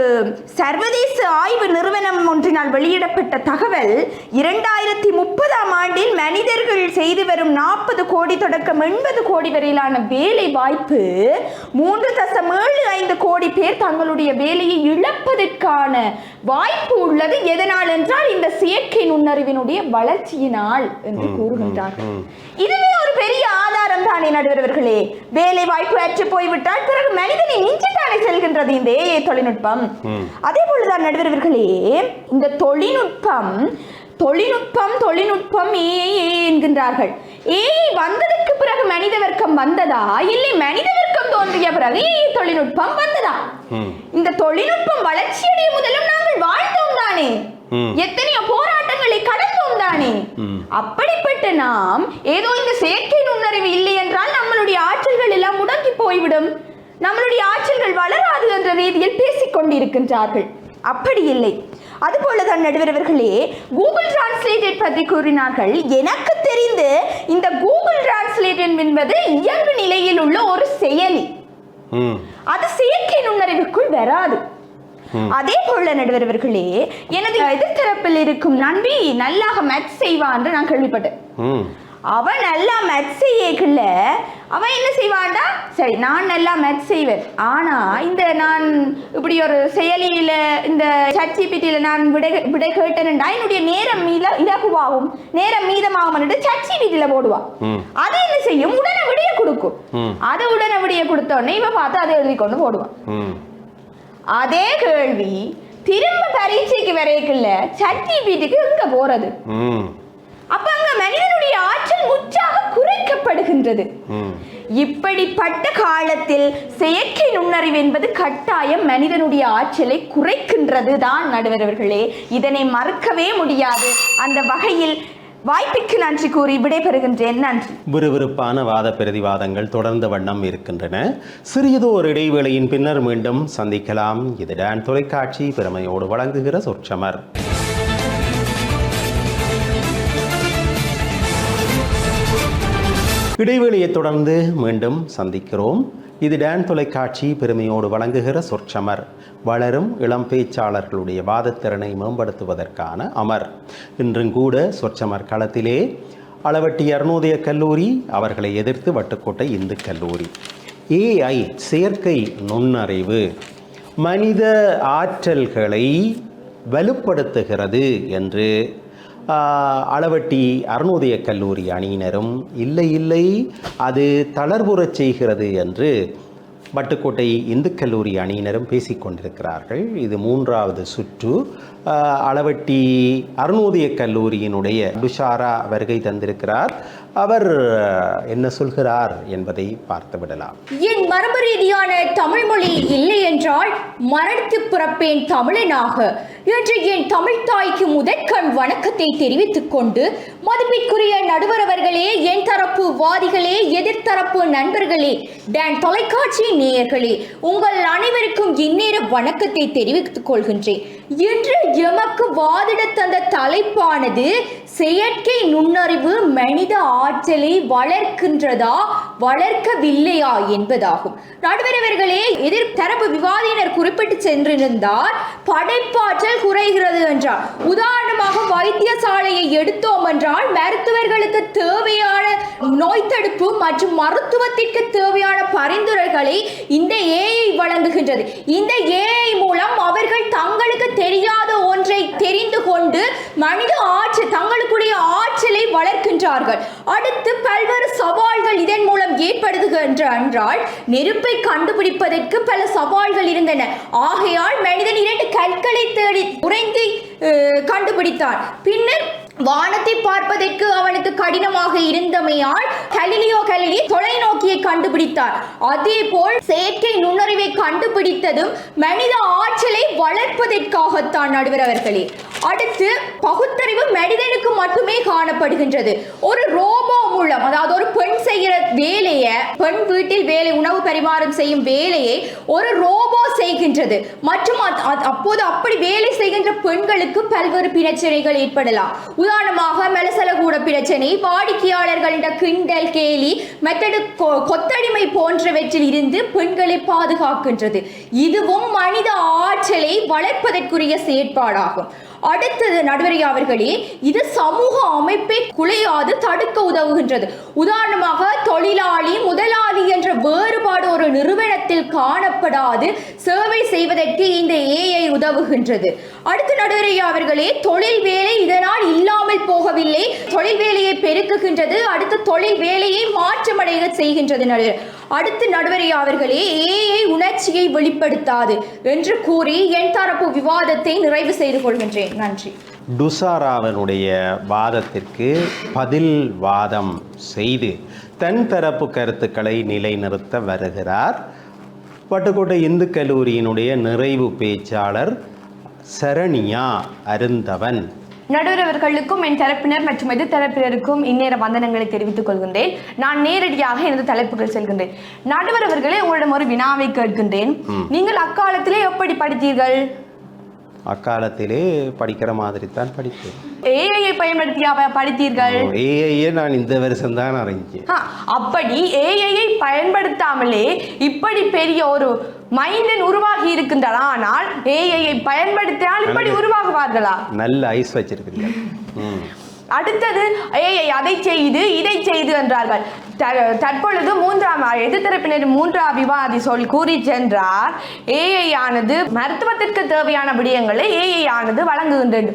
சர்வதேச ஆய்வு நிறுவனம் ஒன்றினால் வெளியிடப்பட்ட தகவல் 2030ஆம் ஆண்டில் மனிதர்கள் செய்து வரும் 40 கோடி தொடக்கம் 80 கோடி வரையிலான வேலை வாய்ப்பு 3.75 கோடி பேர் தங்களுடைய வேலையை இழப்பதற்கான வாய்ப்பு உள்ளது. எதனால் என்றால் இந்த செயற்கை நுண்ணறிவினுடைய வளர்ச்சியினால் என்று கூறுகின்றார்கள். இதுவே ஒரு பெரிய ஆதாரம் தானே நடுவர்களே. வேலை வாய்ப்பு அற்று போய்விட்டால் பிறகு மனிதனை மிஞ்சித்தானே செல்கின்றது இந்த AI தொழில்நுட்பம். அதே போலதான் நடுவர்களே, இந்த தொழில்நுட்பம் AI என்கின்றார்கள். AI வந்ததற்கு பிறகு மனித வர்க்கம் வந்ததா, இல்லை மனித வர்க்கம் தோன்றிய பிறகு AI தொழில்நுட்பம் வந்ததா? இந்த தொழில்நுட்பம் வளர்ச்சியடைய முதலும் நாங்கள் வாழ்ந்தோம் தானே, எத்தனையோ போராட்டங்களை கடந்தோம் தானே. அப்படிப்பட்ட நாம் ஏதோ இந்த செயற்கை நுண்ணறிவு இல்லை என்றால் நம்மளுடைய ஆற்றல்கள் எல்லாம் முடங்கி போய்விடும், நம்மளுடைய ஆற்றல்கள் வளராது என்ற ரீதியில் பேசிக் கொண்டிருக்கின்றார்கள். அப்படி இல்லை. அதுபோலதான் நடுவர்களே, கூகுள் டிரான்ஸ்லேட் பற்றி கூறினார்கள். எனக்கு தெரிந்து இந்த கூகுள் டிரான்ஸ்லேட் என்பது இயங்கு நிலையில் உள்ள ஒரு செயலி, அது செயற்கை நுண்ணறிவுக்குள் வராது. அதே போல நடுவர்களே, எனது எதிர்த்தரப்பில் இருக்கும் நண்பி நல்லாக மேத்ஸ் செய்வா என்று நான் கேள்விப்பட்டேன். அவன் நல்லா மேத்ஸ் செய்யல, அவன் என்ன செய்வான்டா, சரி நான் நல்லா மேத்ஸ் செய்வேன், ஆனா இந்த நான் இப்படி ஒரு செயலியில இந்த ChatGPT நான் விடை கேட்டேன்டா என்னுடைய நேரம் இலகுவாகும், நேரம் மீதமாகும் ChatGPT போடுவான். அது என்ன செய்யும், உடனே விடைய கொடுக்கும். அது உடனே விடைய கொடுத்த உடனே இவன் பார்த்து அதை எழுதி கொண்டு போடுவான். அதே கேள்வி திரும்ப பரீட்சைக்கு வரைக்குள்ள ChatGPTக்கு எங்க போறது? அப்ப அங்க மனிதனுடைய ஆற்றல் முற்றாக குறைக்கப்படுகின்றது. இப்படிப்பட்ட காலத்தில் செயற்கை நுண்ணறிவு என்பது கட்டாயம் மனிதனுடைய ஆற்றலை குறைக்கின்றது தான் நடுவர் அவர்களே. இதனை மறுக்கவே முடியாது. அந்த வகையில் வாய்ப்புக்கு நன்றி கூறி விடைபெறுகின்றேன். நன்றி. விறுவிறுப்பான வாத பிரதிவாதங்கள் தொடர்ந்த வண்ணம் இருக்கின்றன. சிறியதோர் இடைவேளையின் பின்னர் மீண்டும் சந்திக்கலாம். இது டான் தொலைக்காட்சி பெருமையோடு வழங்குகிற சொற்சமர். இடைவேளையை தொடர்ந்து மீண்டும் சந்திக்கிறோம். இது டான் தொலைக்காட்சி பெருமையோடு வழங்குகிற சொற்சமர். வளரும் இளம் பேச்சாளர்களுடைய வாதத்திறனை மேம்படுத்துவதற்கான அமர். இன்றும் கூட சொற்சமர் களத்திலே அளவட்டி அருணோதய கல்லூரி, அவர்களை எதிர்த்து வட்டுக்கோட்டை இந்து கல்லூரி. AI செயற்கை நுண்ணறிவு மனித ஆற்றல்களை வலுப்படுத்துகிறது என்று அளவட்டி அருணோதய கல்லூரி அணியினரும், இல்லை அது தளர்வுறச் செய்கிறது என்று வட்டுக்கோட்டை இந்து கல்லூரி அணியினரும் பேசிக்கொண்டிருக்கிறார்கள். இது மூன்றாவது சுற்று. அளவட்டி அருணோதய கல்லூரியினுடைய துஷாரா வருகை தந்திருக்கிறார். அவர் என்ன சொல்கிறார் என்பதை பார்த்து விடலாம். என் மரபு ரீதியான தமிழ் மொழி இல்லை என்றால் மரணித்து பிறப்பேன் தமிழனாக என்று என் தமிழ் தாய்க்கு முதற்கண் வணக்கத்தை தெரிவித்துக் கொண்டு, மதிப்பிற்குரிய நடுவர் அவர்களே, என் தரப்பு வாதிகளே, எதிர்த்தரப்பு நண்பர்களே, டான் தொலைக்காட்சி நேயர்களே, உங்கள் அனைவருக்கும் இந்நேர வணக்கத்தை தெரிவித்துக் கொள்கின்றேன். இன்று எமக்கு வாதிட தந்த தலைப்பானது செயற்கை நுண்ணறிவு மனித ஆற்றலை வளர்க்கின்றதா வளர்க்கவில்லையா என்பதாகும். நடுவரவர்களே, எதிர்த்தரப்பு விவாதியினர் குறிப்பிட்டு சென்றிருந்தார் படைப்பாற்றல் குறைகிறது என்றார். உதாரணமாக வைத்தியசாலையை எடுத்தோம் என்றால் மருத்துவர்களுக்கு தேவையான நோய் தடுப்பு மற்றும் மருத்துவத்திற்கு தேவையான பரிந்துரைகளை இந்த AI வழங்குகின்றது. இந்த AI மூலம் அவர்கள் தங்களுக்கு தெரியாத ஒன்றை தெரிந்து கொண்டு மனித ஆற்றல் தங்களுக்குடைய ஆற்றலை வளர்க்கின்றார்கள். அடுத்து பல்வேறு சவால்கள் இதன் மூலம் ஏற்படுகின்ற என்றால், நெருப்பை கண்டுபிடிப்பதற்கு பல சவால்கள் இருந்தன. ஆகையால் மனிதன் 2 கற்களை தேடி உறைந்து கண்டுபிடித்தான். பின்னர் வானத்தை பார்ப்பதற்கு அவனுக்கு கடினமாக இருந்தமையால் கலிலியோ தொலைநோக்கியை கண்டுபிடித்தார். அதே போல் செயற்கை நுண்ணறிவை கண்டுபிடித்ததும் மனித ஆற்றலை வளர்ப்பதற்காகத்தான் நடுவர் அவர்களே. அடுத்து பகுத்தறிவு மனிதனுக்கு மட்டுமே காணப்படுகின்றது. ஒரு ரோபோ மூலம், அதாவது ஒரு பெண் செய்கிற வேலையை, பெண் வீட்டில் வேலை உணவு பரிமாறம் செய்யும் வேலையை ஒரு ரோபோ செய்கின்றது. மற்றும் அப்போது அப்படி வேலை செய்கின்ற பெண்களுக்கு பல்வேறு பிரச்சனைகள் ஏற்படலாம். உதாரணமாக மெலசலகூட பிரச்சனை, வாடிக்கையாளர்களிட கிண்டல் கேலி, மெத்தடு கொத்தடிமை போன்றவற்றில் இருந்து பெண்களை பாதுகாக்கின்றது. இதுவும் மனித ஆற்றலை வளர்ப்பதற்குரிய செயற்பாடாகும். அடுத்தது நடுவரையா அவர்களே, இது சமூக அமைப்பை குலையாது தடுக்க உதவுகின்றது. உதாரணமாக தொழிலாளி முதலாளி என்ற வேறுபாடு ஒரு நிறுவனத்தில் காணப்படாது சேவை செய்வதற்கு இந்த AI உதவுகின்றது. அடுத்து நடுவரையா அவர்களே, தொழில் வேலை இதனால் இல்லாமல் போகவில்லை, தொழில் வேலையை பெருக்குகின்றது. அடுத்து தொழில் வேலையை மாற்றமடைய செய்கின்றது. அடுத்து நடுவரையா அவர்களே, AI உணர்ச்சியை வெளிப்படுத்தாது என்று கூறி என் தரப்பு விவாதத்தை நிறைவு செய்து கொள்கின்றேன். நன்றி. டுசாராவனுடைய வாதத்திற்கு பதில் வாதம் செய்து தன் தரப்பு கருத்துக்களை நிலைநிறுத்த வருகிறார் வட்டுக்கோட்டை இந்து கல்லூரியினுடைய நிறைவு பேச்சாளர் சரண்யா அருந்தவன். நடுவர் அவர்களுக்கும் என் தரப்பினர் மற்றும் எதிர்த்தரப்பினருக்கும் இந்நேர வந்தனங்களை தெரிவித்துக் கொள்கின்றேன். நான் நேரடியாக எனது தலைப்புகள் செல்கின்றேன். நடுவர் அவர்களே, உங்களிடம் ஒரு வினாவை கேட்கின்றேன். நீங்கள் அக்காலத்திலே எப்படி படித்தீர்கள்? அக்காலத்திலே படிக்கிற மாதிரி தான் படித்தேன். AI பயன்படுத்தியா படித்தீர்கள்? AI நான் இந்த வருஷம் தான் அறிஞ்சேன். அப்படி AI பயன்படுத்தாமலே இப்படி பெரிய ஒரு மைண்டன் உருவாகி இருக்கின்றார். ஆனால் AI பயன்படுத்தினால் இப்படி உருவாகுவார்களா? நல்ல ஐஸ் வச்சிருக்கீங்க. அடுத்தது ஏஐ அதை செய்து இதை செய்து என்றார்கள். தற்பொழுது எதிர்த்தரப்பினர் மூன்றாம் விவாதி கூறி சென்றார், ஏஐ ஆனது மருத்துவத்திற்கு தேவையான விடயங்களை ஏஐ ஆனது வழங்குகின்றது.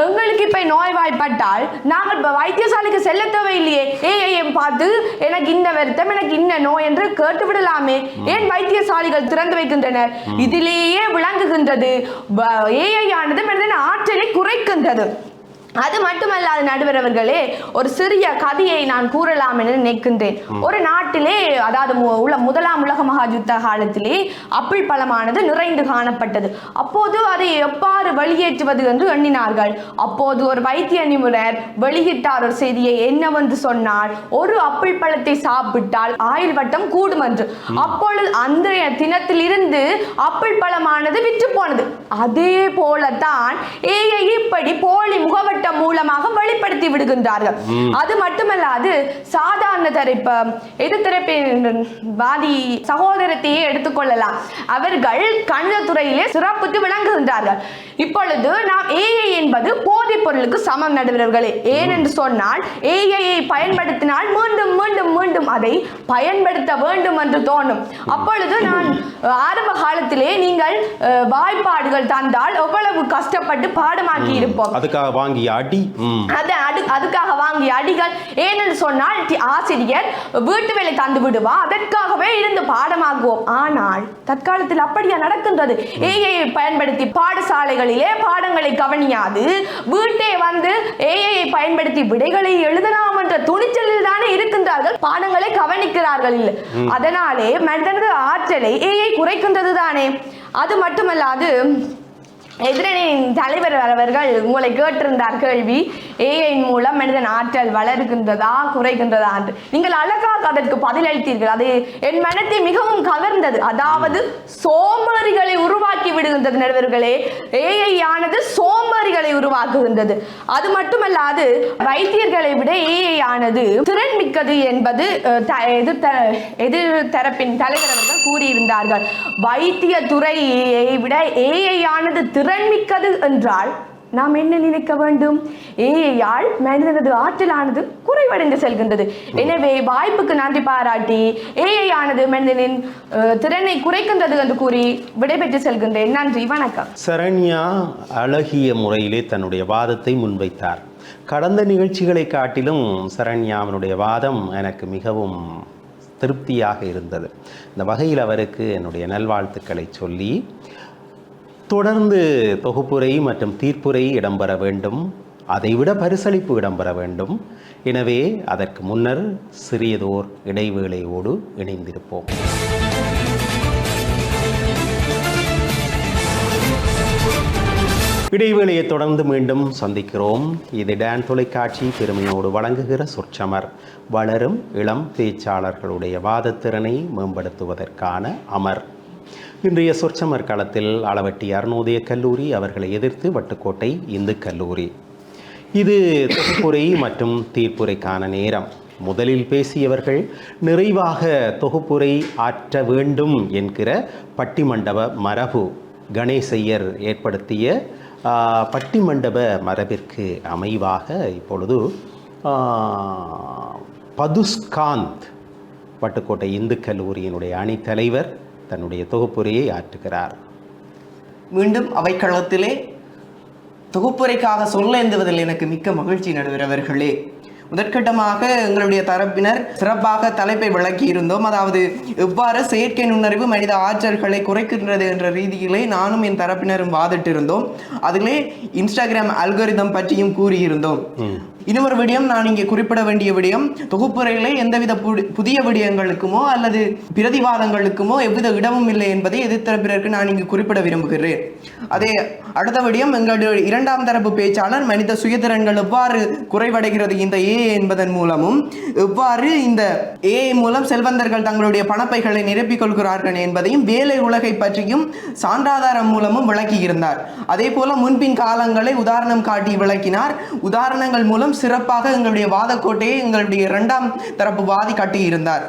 எங்களுக்கு இப்ப நோய்வாய்ப்பட்டால் நாங்கள் வைத்தியசாலைக்கு செல்ல தேவையில்லையே, ஏஐ பார்த்து எனக்கு இந்த வருத்தம், எனக்கு இந்த நோய் என்று கேட்டு விடலாமே. ஏன் வைத்தியசாலைகள் திறந்து வைக்கின்றனர்? இதிலேயே விளங்குகின்றது ஏஐ ஆனது மனிதன் ஆற்றலை குறைக்கின்றது. அது மட்டுமல்லாது நடுவர் அவர்களே, ஒரு சிறிய கதையை நான் கூறலாம் என நினைக்கின்றேன். ஒரு நாட்டிலே, அதாவது முதலாம் உலக மகாயுத்த காலத்திலே அப்பிள் பழமானது நிறைந்து காணப்பட்டது. அப்போது அதை எவ்வாறு வெளியேற்றுவது என்று எண்ணினார்கள். அப்போது ஒரு வைத்திய நிபுணர் வெளியிட்டார் ஒரு செய்தியை. என்னவென்று சொன்னால், ஒரு அப்பிள் பழத்தை சாப்பிட்டால் ஆயுள் வட்டம் கூடும் என்று. அப்பொழுது அந்த தினத்தில் இருந்து அப்பிள் பழமானது விற்று போனது. அதே போலத்தான் ஏஐ இப்படி போலி முகவட்டம் மூலமாக வெளிப்படுத்தி விடுகின்றார்கள். அது மட்டுமல்லாது சாதாரண தரப்பு எதிர்த்தரப்பின் வாதி சகோதரத்தையே எடுத்துக்கொள்ளலாம். அவர்கள் கணித துறையிலே சிறப்புக்கு விளங்குகின்றார்கள். இப்பொழுது நாம் ஏஐ என்பது போதைப் பொருளுக்கு சமம் நடுவர்களே. ஏனென்று சொன்னால் ஏஐயை பயன்படுத்தினால் மீண்டும் மீண்டும் மீண்டும் அதை பயன்படுத்த வேண்டும் என்று தோணும். அப்பொழுது நான் ஆரம்ப காலத்திலே நீங்கள் வாய்ப்பாடுகள் தந்தால் எவ்வளவு கஷ்டப்பட்டு பாடமாக்கி இருப்போம். அதுக்காக வாங்கி அடி, அதுக்காக வாங்கி அடிகள். ஏனென்று சொன்னால் ஆசிரியர் வீட்டு வேலை தந்து விடுவா, அதற்காகவே இருந்து பாடமாக்குவோம். ஆனால் தற்காலத்தில் அப்படியா நடக்கின்றது? ஏஐ பயன்படுத்தி பாடசாலைகளிலே பாடங்களை கவனியாது வீட்டே வந்து ஏஐ பயன்படுத்தி விடைகளை எழுதலாம் என்ற துணிச்சலில் தானே இருக்கின்றார்கள், பாடங்களை கவனிக்கிறார்கள் இல்லை. அதனாலே மனிதனது ஆற்றலை ஏஐ குறைக்கின்றது தானே. அது மட்டுமல்லாது எதிரணியின் தலைவர் அவர்கள் உங்களை கேட்டிருந்தார் கேள்வி, ஏஐ மூலம் மனிதன் ஆற்றல் வளர்கின்றதா குறைகின்றதா என்று. நீங்கள் அழகாக அதற்கு பதிலளித்தீர்கள். அது என் மனத்தை மிகவும் கவர்ந்தது. அதாவது சோம்பேறிகளை உருவாக்கி விடுகின்றது நடுவர்களே. ஏஐ ஆனது சோம்பேறிகளை உருவாக்குகின்றது. அது மட்டுமல்லாது வைத்தியர்களை விட ஏஐ ஆனது திறன் மிக்கது என்பது எதிர்த்தரப்பின் தலைவர் அவர்கள் கூறியிருந்தார்கள். வைத்திய துறையை விட ஏஐ ஆனது திறன்மிக்கது என்றால் நாம் என்ன நினைக்க வேண்டும்? ஏஐயால் மனிதனது ஆற்றலானது குறைவடைந்து செல்கின்றது. எனவே வாய்ப்புக்கு நன்றி பாராட்டி ஏஐ ஆனது மனிதனின் திறனை குறைக்கின்றது என்று கூறி விடைபெற்று செல்கின்றேன். நன்றி, வணக்கம். சரண்யா அழகிய முறையிலே தன்னுடைய வாதத்தை முன்வைத்தார். கடந்த நிகழ்ச்சிகளை காட்டிலும் சரண்யாவினுடைய வாதம் எனக்கு மிகவும் திருப்தியாக இருந்தது. இந்த வகையில் அவருக்கு என்னுடைய நல்வாழ்த்துக்களை சொல்லி, தொடர்ந்து தொகுப்புரை மற்றும் தீர்ப்புரை இடம்பெற வேண்டும், அதைவிட பரிசளிப்பு இடம்பெற வேண்டும். எனவே அதற்கு முன்னர் சிறியதோர் இடைவேளையோடு இணைந்திருப்போம். இடைவேளையை தொடர்ந்து மீண்டும் சந்திக்கிறோம். இது டான் தொலைக்காட்சி பெருமையோடு வழங்குகிற சொற்சமர். வளரும் இளம் பேச்சாளர்களுடைய வாதத்திறனை மேம்படுத்துவதற்கான அமர். இன்றைய சொற்சமர் களத்தில் அளவட்டி அருணோதய கல்லூரி அவர்களை எதிர்த்து வட்டுக்கோட்டை இந்து கல்லூரி. இது தொகுப்புரை மற்றும் தீர்ப்புரைக்கான நேரம். முதலில் பேசியவர்கள் நிறைவாக தொகுப்புரை ஆற்ற வேண்டும் என்கிற பட்டிமண்டப மரபு, கணேசையர் ஏற்படுத்திய பட்டிமண்டப மரபிற்கு அமைவாக இப்பொழுது பதுஸ்காந்த் வட்டுக்கோட்டை இந்து கல்லூரியினுடைய அணித்தலைவர் தன்னுடைய தொகுப்புரையை ஆற்றுகிறார். மீண்டும் அவைக்களத்திலே தொகுப்புரைக்காக சொல்ல எந்துவதில் எனக்கு மிக்க மகிழ்ச்சி நடுவர் அவர்களே. முதற்கட்டமாக எங்களுடைய தரப்பினர் சிறப்பாக தலைப்பை விளக்கி இருந்தோம். அதாவது எவ்வாறு செயற்கை நுண்ணறிவு மனித ஆற்றல்களை குறைக்கின்றது என்ற ரீதியிலே நானும் என் தரப்பினரும் வாதிட்டிருந்தோம். அதிலே இன்ஸ்டாகிராம் அல்கோரிதம் பற்றியும் கூறியிருந்தோம். இன்னொரு விடயம் நான் இங்கே குறிப்பிட வேண்டிய விடயம், தொகுப்புரையிலே எந்தவித புதிய விடயங்களுக்குமோ அல்லது பிரதிவாதங்களுக்குமோ எவ்வித இடமும் இல்லை என்பதை எதிர்த்தரப்பினருக்கு நான் இங்கு குறிப்பிட விரும்புகிறேன். அதே அடுத்த விடயம், எங்களுடைய இரண்டாம் தரப்பு பேச்சாளர் மனித சுயதிறன்கள் எவ்வாறு குறைவடைகிறது இந்த ஏஐ என்பதன் மூலமும், எவ்வாறு இந்த ஏஐ மூலம் செல்வந்தர்கள் தங்களுடைய பணப்பைகளை நிரப்பிக் கொள்கிறார்கள் என்பதையும் வேலை உலகை பற்றியும் சான்றாதாரம் மூலமும் விளக்கியிருந்தார். அதே போல முன்பின் காலங்களை உதாரணம் காட்டி விளக்கினார். உதாரணங்கள் மூலம் சிறப்பாக எங்களுடைய வாதக்கோட்டையை எங்களுடைய இரண்டாம் தரப்பு வாதி கட்டியிருந்தார்.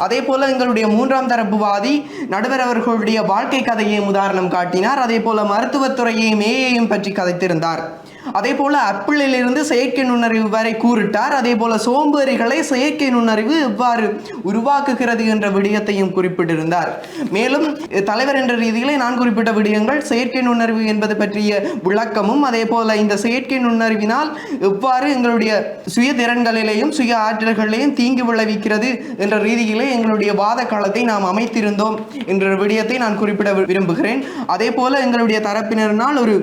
அதே போல எங்களுடைய மூன்றாம் தரப்பு வாதி நடுவர் அவர்களுடைய வாழ்க்கை கதையை உதாரணம் காட்டினார். அதே போல மருத்துவத்துறையையும் ஏஐயும் பற்றி கதைத்திருந்தார். அதே போல ஆப்பிளிலிருந்து செயற்கை நுண்ணறிவு வரை கூறிட்டார். அதே போல சோம்பேறிகளை செயற்கை நுண்ணறிவு எவ்வாறு உருவாக்குகிறது என்ற விடயத்தையும் குறிப்பிட்டிருந்தார். மேலும் தலைவர் என்ற ரீதியிலே நான் குறிப்பிட்ட விடயங்கள் செயற்கை நுண்ணறிவு என்பது பற்றிய விளக்கமும், அதே போல இந்த செயற்கை நுண்ணறிவினால் எவ்வாறு எங்களுடைய சுய திறன்களிலேயும் சுய ஆற்றல்களிலேயும் தீங்கு விளைவிக்கிறது என்ற ரீதியிலே எங்களுடைய வாத களத்தை நாம் அமைத்திருந்தோம் என்ற விடயத்தை நான் குறிப்பிட விரும்புகிறேன். அதே போல எங்களுடைய தரப்பினரினால் ஒரு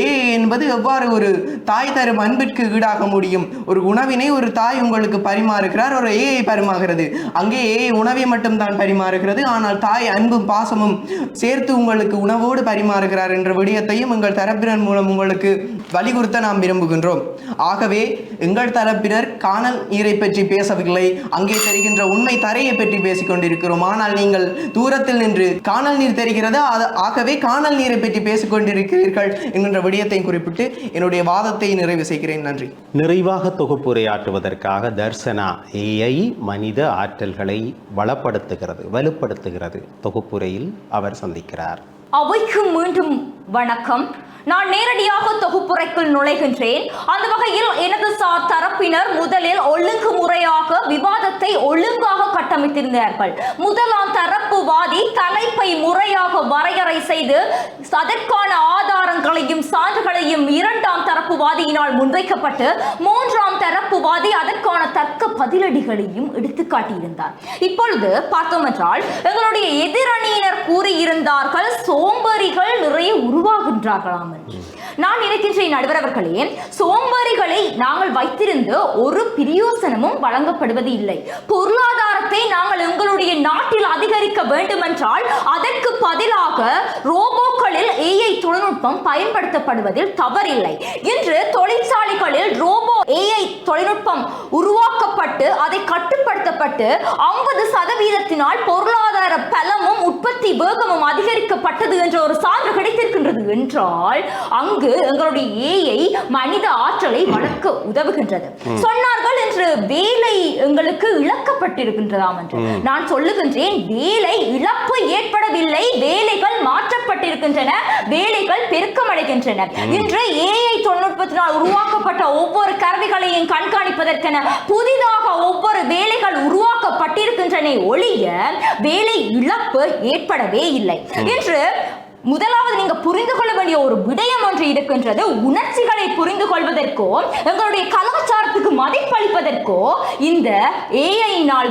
ஏஐ என்பது எவ்வாறு ஒரு தாய் தரும் அன்பிற்கு ஈடாக முடியும். ஒரு உணவினை ஒரு தாய் உங்களுக்கு பரிமாறுகிறார், ஒரு ஏஐ பரிமாறுகிறது. அங்கே ஏஐ உணவை மட்டும் தான் பரிமாறுகிறது, ஆனால் தாய் அன்பும் பாசமும் சேர்த்து உங்களுக்கு உணவோடு பரிமாறுகிறார் என்ற விடயத்தையும் எங்கள் தரப்பினர் மூலம் உங்களுக்கு வலியுறுத்த நாம் விரும்புகின்றோம். ஆகவே எங்கள் தரப்பினர் காணல் நீரை பற்றி பேசவில்லை, அங்கே தெரிகின்ற உண்மை தரையை பற்றி பேசிக் கொண்டிருக்கிறோம். ஆனால் நீங்கள் தூரத்தில் நின்று காணல் நீர் தெரிகிறது, ஆகவே காணல் நீரை பற்றி பேசிக் கொண்டிருக்கிறீர்கள் என்கின்ற விடயத்தையும் குறிப்பிட்டு என்னுடைய வாதத்தை நிறைவு செய்கிறேன். நன்றி. நிறைவாக தொகுப்புரையாற்றுவதற்காக தர்சனா ஏஐ மனித ஆற்றல்களை வலுப்படுத்துகிறது தொகுப்புரையில் அவர் சந்திக்கிறார். அவைக்கு மீண்டும் வணக்கம். நான் நேரடியாக தொகுப்புரைக்குள் நுழைகின்றேன். அந்த வகையில் எனது தரப்பினர் முதலில் ஒழுங்குமுறையாக விவாதத்தை ஒழுங்காக கட்டமைத்திருந்தார்கள். முதலாம் தரப்புவாதி தலைப்பை முறையாக வரையறை செய்து அதற்கான ஆதாரங்களையும் சான்றுகளையும் இரண்டாம் தரப்புவாதியினால் முன்வைக்கப்பட்டு மூன்றாம் தரப்புவாதி அதற்கான தக்க பதிலடிகளையும் எடுத்துக்காட்டியிருந்தார். இப்பொழுது பார்த்தோம் என்றால் எங்களுடைய எதிரணியினர் கூறியிருந்தார்கள் சோம்பேறிகள் நிறைய உருவாகின்றார்களாம். நான் நினைக்கின்றேன் நடுவர் அவர்களே, சோம்பேறிகளை நாங்கள் வைத்திருந்து ஒரு பிரயோசனமும் வழங்கப்படுவது இல்லை. பொருளாதாரத்தை நாங்கள் எங்களுடைய நாட்டில் அதிகரிக்க வேண்டுமென்றால் அதற்கு பதிலாக ரோபோக்களில் ஏஐ தொழில்நுட்பம் பயன்படுத்தப்படுவதில் தவறில்லை. இன்று தொழிற்சாலைகளில் ரோபோ ஏஐ தொழில்நுட்பம் உருவாக்கப்பட்டு அதை கட்டுப்படுத்தப்பட்டு 50% பொருளாதார பலமும் உற்பத்தி வேகமும் அதிகரிக்கப்பட்டது என்ற ஒரு சான்று கிடைத்திருக்கின்றது என்றால் அங்கு எங்களுடைய ஏஐ மனித ஆற்றலை வளர்க்க உதவுகின்றது. சொன்னார்கள் என்று வேலை எங்களுக்கு இழக்கப்பட்டிருக்கின்றதாம் என்று. நான் சொல்லுகின்றேன், வேலை இழப்பு ஏற்படவில்லை, வேலைகள் மாற்றப்பட்டிருக்கின்றன, வேலைகள் பெருக்கமடைகின்றன. இன்று ஏஐ தொழில்நுட்பத்தினால் உருவாக்கப்பட்ட ஒவ்வொரு கருவிகளையும் கண்காணிப்பதற்கென புதிதாக ஒவ்வொரு வேலைகள் உருவாக்கப்பட்டிருக்கின்றன ஒழிய வேலை இழப்பு ஏற்படவே இல்லை. இன்று முதலாவது நீங்க புரிந்து கொள்ள வேண்டிய ஒரு விடயம் ஒன்று இருக்கின்றது. உணர்ச்சிகளை புரிந்து கொள்வதற்கோ எங்களுடைய கலாச்சாரத்துக்கு மதிப்பளிப்பதற்கோ இந்த ஏஐயினால்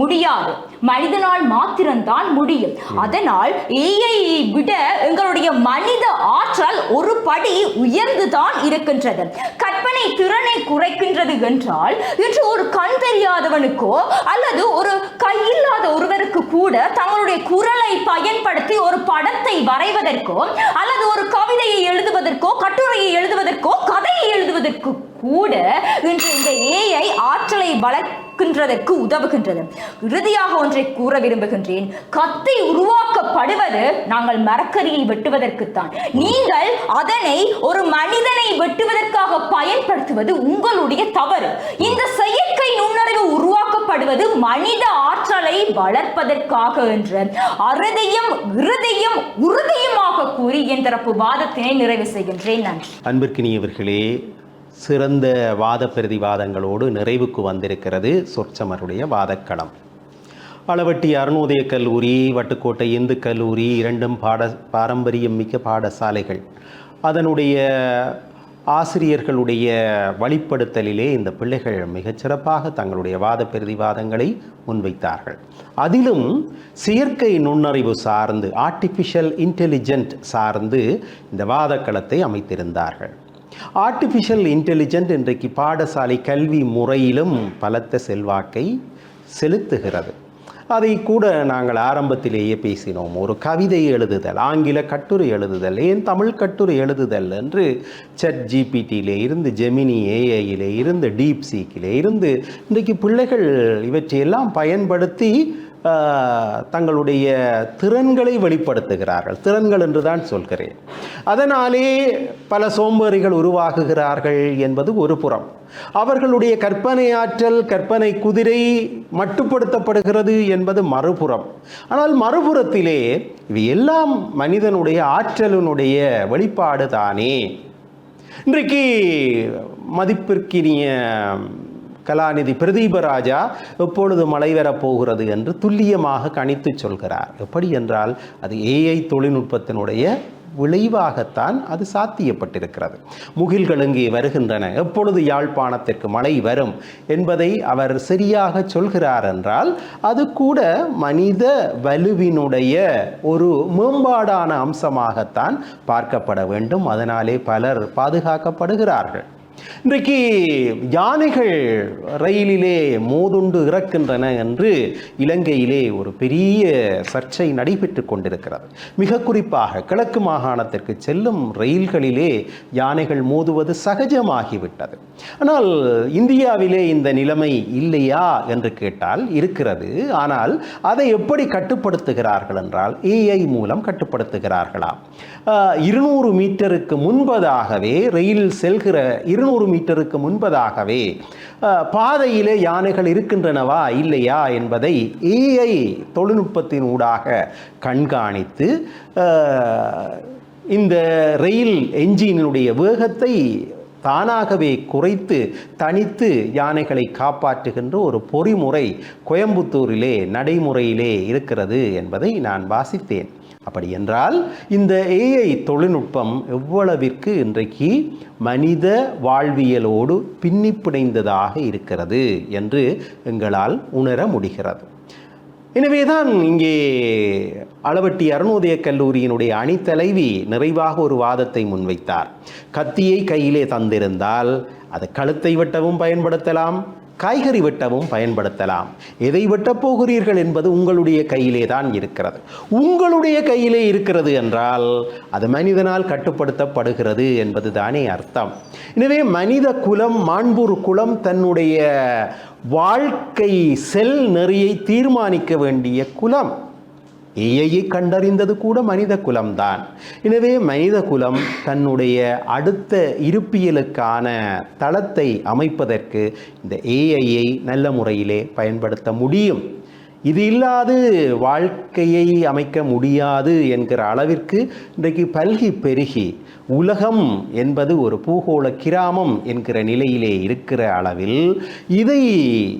முடியாது, மனிதனால் மாத்திரம்தான் முடியும். அதனால் ஏஐ விட எங்களுடைய மனித ஆற்றல் ஒரு படி உயர்ந்துதான் இருக்கின்றது. கற்பனை திறனை குறைக்கின்றது என்றால் இன்று ஒரு கண் தெரியாதவனுக்கோ அல்லது ஒரு கையில்லாத ஒருவருக்கு கூட தங்களுடைய குரலை பயன்படுத்தி ஒரு படத்தை வரைவதற்கோ அல்லது ஒரு கவிதையை எழுதுவதற்கோ கட்டுரையை எழுதுவதற்கோ கதையை எழுதுவதற்கு கூட இன்று இந்த ஏஐ ஆற்றலை வளர்க்கின்றதற்கு உதவுகின்றது. இறுதியாக ஒன்றை கூற விரும்புகின்றேன். கத்தி உருவாக்கப்படுவது நாங்கள் மரக்கரியை வெட்டுவதற்குத்தான். நீங்கள் அதனை ஒரு மனிதனை வெட்டுவதற்காக பயன்படுத்துவது உங்களுடைய தவறு. இந்த செயற்கை நுண்ணறிவு உருவாக்கப்படுவது மனித ஆற்றலை வளர்ப்பதற்காக என்று அறுதியும் இறுதியும் உறுதியுமாக கூறி என் தரப்பு வாதத்தினை நிறைவு செய்கின்றேன். நன்றி. அன்பிற்கினியவர்களே, சிறந்த வாத பிரதிவாதங்களோடு நிறைவுக்கு வந்திருக்கிறது சொற்சமருடைய வாதக்களம். அளவட்டி அருணோதய கல்லூரி, வட்டுக்கோட்டை இந்து கல்லூரி இரண்டும் பாரம்பரியம் மிக்க பாடசாலைகள். அதனுடைய ஆசிரியர்களுடைய வழிப்படுத்தலிலே இந்த பிள்ளைகள் மிகச்சிறப்பாக தங்களுடைய வாத பிரதிவாதங்களை முன்வைத்தார்கள். அதிலும் செயற்கை நுண்ணறிவு சார்ந்து, ஆர்டிஃபிஷியல் இன்டெலிஜென்ட் சார்ந்து இந்த வாதக்களத்தை அமைத்திருந்தார்கள். ஆர்டிஃபிஷியல் இன்டெலிஜென்ட் இன்றைக்கு பாடசாலை கல்வி முறையிலும் பலத்த செல்வாக்கை செலுத்துகிறது. அதை கூட நாங்கள் ஆரம்பத்திலேயே பேசினோம். ஒரு கவிதை எழுதுதல், ஆங்கில கட்டுரை எழுதுதல், ஏன் தமிழ் கட்டுரை எழுதுதல் என்று ChatGPT-யிலே இருந்து, ஜெமினி ஏஐயிலே இருந்து, டீப்சீக்கிலே இருந்து இன்றைக்கு பிள்ளைகள் இவற்றையெல்லாம் பயன்படுத்தி தங்களுடைய திறன்களை வெளிப்படுத்துகிறார்கள். திறன்கள் என்று தான் சொல்கிறேன். அதனாலே பல சோம்பேறிகள் உருவாகுகிறார்கள் என்பது ஒரு புறம். அவர்களுடைய கற்பனை ஆற்றல், கற்பனை குதிரை மட்டுப்படுத்தப்படுகிறது என்பது மறுபுறம். ஆனால் மறுபுறத்திலே இவை எல்லாம் மனிதனுடைய ஆற்றலினுடைய வெளிப்பாடு தானே. இன்றைக்கு மதிப்பிற்கினிய கலாநிதி பிரதீபராஜா எப்பொழுது மழை வரப்போகிறது என்று துல்லியமாக கணித்து சொல்கிறார். எப்படி என்றால் அது ஏஐ தொழில்நுட்பத்தினுடைய விளைவாகத்தான் அது சாத்தியப்பட்டிருக்கிறது. முகில்கள் இங்கே வருகின்றன, எப்பொழுது யாழ்ப்பாணத்திற்கு மழை வரும் என்பதை அவர் சரியாக சொல்கிறார் என்றால் அது கூட மனித வலுவினுடைய ஒரு மேம்பாடான அம்சமாகத்தான் பார்க்கப்பட வேண்டும். அதனாலே பலர் பாதுகாக்கப்படுகிறார்கள். இன்றைக்கு யானைகள் ரயிலிலே மோதுண்டு இறக்கின்றன என்று இலங்கையிலே ஒரு பெரிய சர்ச்சை நடைபெற்று கொண்டிருக்கிறது. மிக குறிப்பாக கிழக்கு மாகாணத்திற்கு செல்லும் ரயில்களிலே யானைகள் மோதுவது சகஜமாகிவிட்டது. ஆனால் இந்தியாவிலே இந்த நிலைமை இல்லையா என்று கேட்டால் இருக்கிறது. ஆனால் அதை எப்படி கட்டுப்படுத்துகிறார்கள் என்றால் ஏஐ மூலம் கட்டுப்படுத்துகிறார்களாம். 200 மீட்டருக்கு முன்பதாகவே ரயில் செல்கிற 200 மீட்டருக்கு முன்பதாகவே பாதையிலே யானைகள் இருக்கின்றனவா இல்லையா என்பதை ஏஐ தொழில்நுட்பத்தின் ஊடாக கண்காணித்து இந்த ரயில் என்ஜினுடைய வேகத்தை தானாகவே குறைத்து தனித்து யானைகளை காப்பாற்றுகின்ற ஒரு பொறிமுறை கோயம்புத்தூரிலே நடைமுறையிலே இருக்கிறது என்பதை நான் வாசித்தேன். அப்படி என்றால் இந்த ஏஐ தொழில்நுட்பம் எவ்வளவிற்கு இன்றைக்கு மனித வாழ்வியலோடு பின்னி பிணைந்ததாக இருக்கிறது என்று எங்களால் உணர முடிகிறது. எனவேதான் இங்கே அளவட்டி அருணோதய கல்லூரியினுடைய அணித்தலைவி நிறைவாக ஒரு வாதத்தை முன்வைத்தார். கத்தியை கையிலே தந்திருந்தால் அது கழுத்தை வெட்டவும் பயன்படுத்தலாம், காய்கறி வெட்டவும் பயன்படுத்தலாம். எதை வெட்டப் போகிறீர்கள் என்பது உங்களுடைய கையிலே தான் இருக்கிறது. உங்களுடைய கையிலே இருக்கிறது என்றால் அது மனிதனால் கட்டுப்படுத்தப்படுகிறது என்பது தானே அர்த்தம். எனவே மனித குலம், மாண்புறு குலம் தன்னுடைய வாழ்க்கை செல் நெறியை தீர்மானிக்க வேண்டிய குலம். ஏஐயை கண்டறிந்தது கூட மனித குலம்தான். எனவே மனித குலம் தன்னுடைய அடுத்த இருப்பியலுக்கான தளத்தை அமைப்பதற்கு இந்த ஏஐயை நல்ல முறையிலே பயன்படுத்த முடியும். இது இல்லாது வாழ்க்கையை அமைக்க முடியாது என்கிற அளவிற்கு இன்றைக்கு பல்கி பெருகி உலகம் என்பது ஒரு பூகோள கிராமம் என்கிற நிலையிலே இருக்கிற அளவில்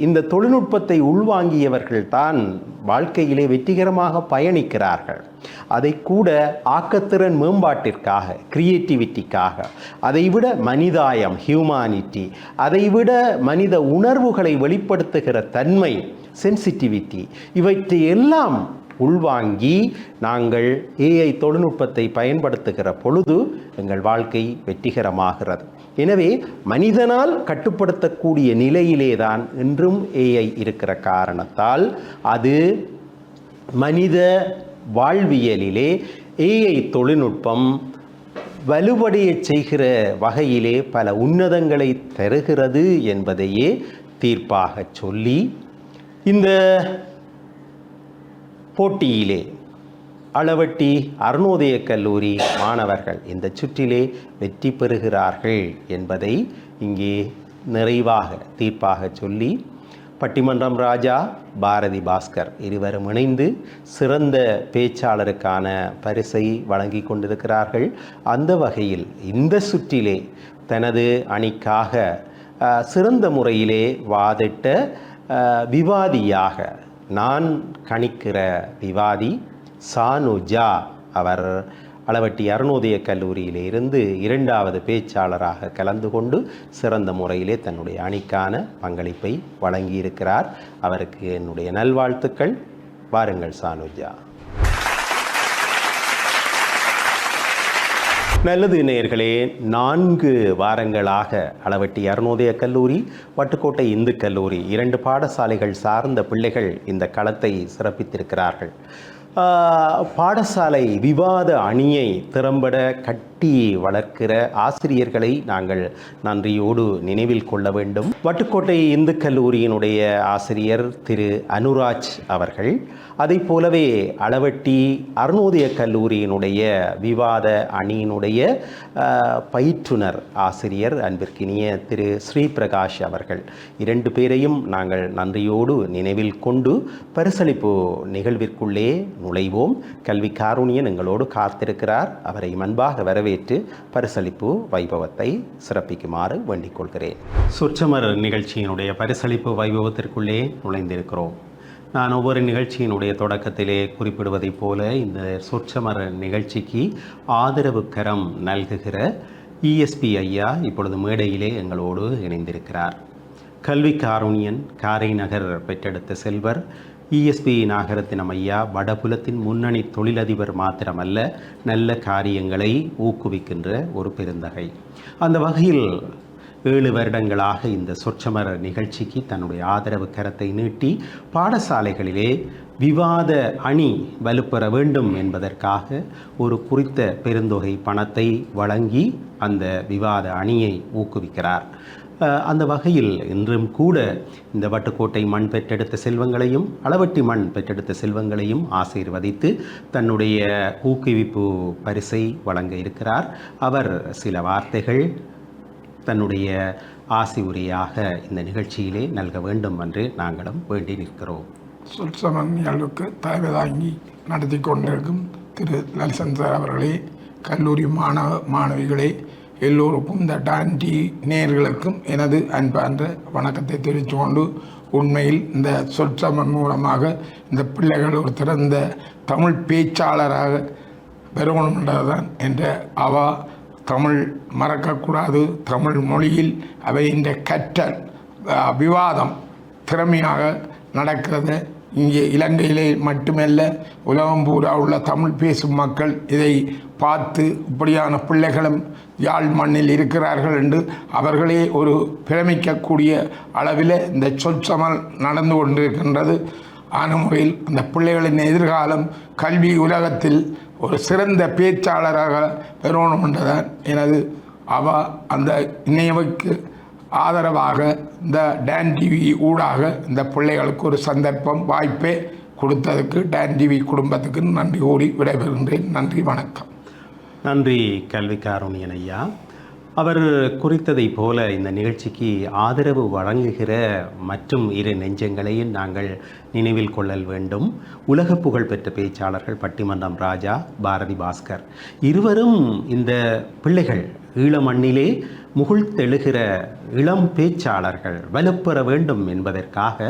இந்த தொழில்நுட்பத்தை உள்வாங்கியவர்கள் தான் வாழ்க்கையிலே வெற்றிகரமாக பயணிக்கிறார்கள். அதை கூட ஆக்கத்திறன் மேம்பாட்டிற்காக, கிரியேட்டிவிட்டிக்காக, அதைவிட மனிதாயம், ஹியூமானிட்டி, அதைவிட மனித உணர்வுகளை வெளிப்படுத்துகிற தன்மை, சென்சிட்டிவிட்டி, இவற்றை எல்லாம் உள்வாங்கி நாங்கள் ஏஐ தொழில்நுட்பத்தை பயன்படுத்துகிற பொழுது எங்கள் வாழ்க்கை வெற்றிகரமாகிறது. எனவே மனிதனால் கட்டுப்படுத்தக்கூடிய நிலையிலே தான் இன்றும் ஏஐ இருக்கிற காரணத்தால் அது மனித வாழ்வியலிலே ஏஐ தொழில்நுட்பம் வலுவடைய செய்கிற வகையிலே பல உன்னதங்களை தருகிறது என்பதையே தீர்ப்பாக சொல்லி இந்த போட்டியிலே அளவட்டி அருணோதய கல்லூரி மாணவர்கள் இந்த சுற்றிலே வெற்றி பெறுகிறார்கள் என்பதை இங்கே நிறைவாக தீர்ப்பாக சொல்லி பட்டிமன்றம் ராஜா, பாரதி பாஸ்கர் இருவரும் இணைந்து சிறந்த பேச்சாளருக்கான பரிசை வழங்கி கொண்டிருக்கிறார்கள். அந்த வகையில் இந்த சுற்றிலே தனது அணிக்காக சிறந்த முறையிலே வாதிட்ட விவாதியாக நான் கணிக்கிற விவாதி சானுஜா அவர் அளவட்டி அருணோதய கல்லூரியிலே இருந்து 2வது பேச்சாளராக கலந்து கொண்டு சிறந்த முறையிலே தன்னுடைய அணிக்கான பங்களிப்பை வழங்கியிருக்கிறார். அவருக்கு என்னுடைய நல்வாழ்த்துக்கள். வாருங்கள் சானுஜா. நல்லது நேயர்களே, 4 வாரங்களாக அளவட்டி அருணோதய கல்லூரி, வட்டுக்கோட்டை இந்து கல்லூரி 2 பாடசாலைகள் சார்ந்த பிள்ளைகள் இந்த களத்தை சிறப்பித்திருக்கிறார்கள். பாடசாலை விவாத அணியை திறம்பட கட்டி வளர்க்கிற ஆசிரியர்களை நாங்கள் நன்றியோடு நினைவில் கொள்ள வேண்டும். வட்டுக்கோட்டை இந்து கல்லூரியினுடைய ஆசிரியர் திரு அனுராஜ் அவர்கள், அதை போலவே அளவட்டி அருணோதய கல்லூரியினுடைய விவாத அணியினுடைய பயிற்றுனர் ஆசிரியர் அன்பிற்கினிய திரு ஸ்ரீபிரகாஷ் அவர்கள் 2 பேரையும் நாங்கள் நன்றியோடு நினைவில் கொண்டு பரிசளிப்பு நிகழ்விற்குள்ளே நுழைவோம். கல்வி காருண்யன் எங்களோடு காத்திருக்கிறார். அவரை அன்பாக வரவேற்று பங்கேற்று பரிசளிப்பு வைபவத்தை சிறப்பிக்குமாறு வேண்டிக் கொள்கிறேன். சொற்சமர் நிகழ்ச்சியினுடைய பரிசளிப்பு வைபவத்திற்குள்ளே நுழைந்திருக்கிறோம். நான் ஒவ்வொரு நிகழ்ச்சியினுடைய தொடக்கத்திலே குறிப்பிடுவதைப் போல இந்த சொற்சமர் நிகழ்ச்சிக்கு ஆதரவு கரம் நல்குகிற இஎஸ்பி ஐயா இப்பொழுது மேடையிலே எங்களோடு இணைந்திருக்கிறார். கல்வி காருண்யன் காரை நகர் பெற்றெடுத்த செல்வர் இஎஸ்பி நாகரத்தினம் ஐயா வடபுலத்தின் முன்னணி தொழிலதிபர் மாத்திரமல்ல, நல்ல காரியங்களை ஊக்குவிக்கின்ற ஒரு பெருந்தகை. அந்த வகையில் 7 வருடங்களாக இந்த சொற்சமர் நிகழ்ச்சிக்கு தன்னுடைய ஆதரவு கரத்தை நீட்டி பாடசாலைகளிலே விவாத அணி வலுப்பெற வேண்டும் என்பதற்காக ஒரு குறித்த பெருந்தொகை பணத்தை வழங்கி அந்த விவாத அணியை ஊக்குவிக்கிறார். அந்த வகையில் இன்றும் கூட இந்த வட்டுக்கோட்டை மண் பெற்றெடுத்த செல்வங்களையும் அளவட்டி மண் பெற்றெடுத்த செல்வங்களையும் ஆசீர்வதித்து தன்னுடைய ஊக்குவிப்பு பரிசை வழங்க இருக்கிறார். அவர் சில வார்த்தைகள் தன்னுடைய ஆசி உரையாக இந்த நிகழ்ச்சியிலே நல்க வேண்டும் என்று நாங்களும் வேண்டி நிற்கிறோம். சொற்சமர் நிகழ்வுக்கு தலைமை தாங்கி நடத்தி கொண்டிருக்கும் திரு லலிசன் சார் அவர்களே, கல்லூரி மாணவிகளே, எல்லோருக்கும் இந்த டான்டி நேயர்களுக்கும் எனது அன்பார்ந்த வணக்கத்தை தெரிவித்து கொண்டு, உண்மையில் இந்த சொற்சமர் மூலமாக இந்த பிள்ளைகள் ஒரு திறந்த தமிழ் பேச்சாளராக பெறணும் என்றதுதான் என்ற அவா. தமிழ் மறக்கக்கூடாது, தமிழ் மொழியில் அவை இந்த கற்றல் விவாதம் திறமையாக நடக்கிறது. இங்கே இலங்கையிலே மட்டுமல்ல, உலகம் பூரா உள்ள தமிழ் பேசும் மக்கள் இதை பார்த்து இப்படியான பிள்ளைகளும் யாழ் மண்ணில் இருக்கிறார்கள் என்று அவர்களே ஒரு பிரமிக்கக்கூடிய அளவில் இந்த சொற்சமல் நடந்து கொண்டிருக்கின்றது. ஆன முறையில் அந்த பிள்ளைகளின் எதிர்காலம் கல்வி உலகத்தில் ஒரு சிறந்த பேச்சாளராக பெறணும் என்றதான் எனது அவா. அந்த இணையவுக்கு ஆதரவாக இந்த டான் டிவி ஊடாக இந்த பிள்ளைகளுக்கு ஒரு சந்தர்ப்பம் வாய்ப்பை கொடுத்ததுக்கு டான் டிவி குடும்பத்துக்கு நன்றி கூறி விடைபெறுகின்றேன். நன்றி, வணக்கம். நன்றி கல்வி காருண்யன் ஐயா. அவர் குறித்ததைப் போல இந்த நிகழ்ச்சிக்கு ஆதரவு வழங்குகிற மற்றும் 2 நெஞ்சங்களையும் நாங்கள் நினைவில் கொள்ளல் வேண்டும். உலக புகழ் பெற்ற பேச்சாளர்கள் பட்டிமன்றம் ராஜா, பாரதி பாஸ்கர் இருவரும் இந்த பிள்ளைகள் ஈழ மண்ணிலே முகிழ்த்தெழுகிற இளம் பேச்சாளர்கள் வலுப்பெற வேண்டும் என்பதற்காக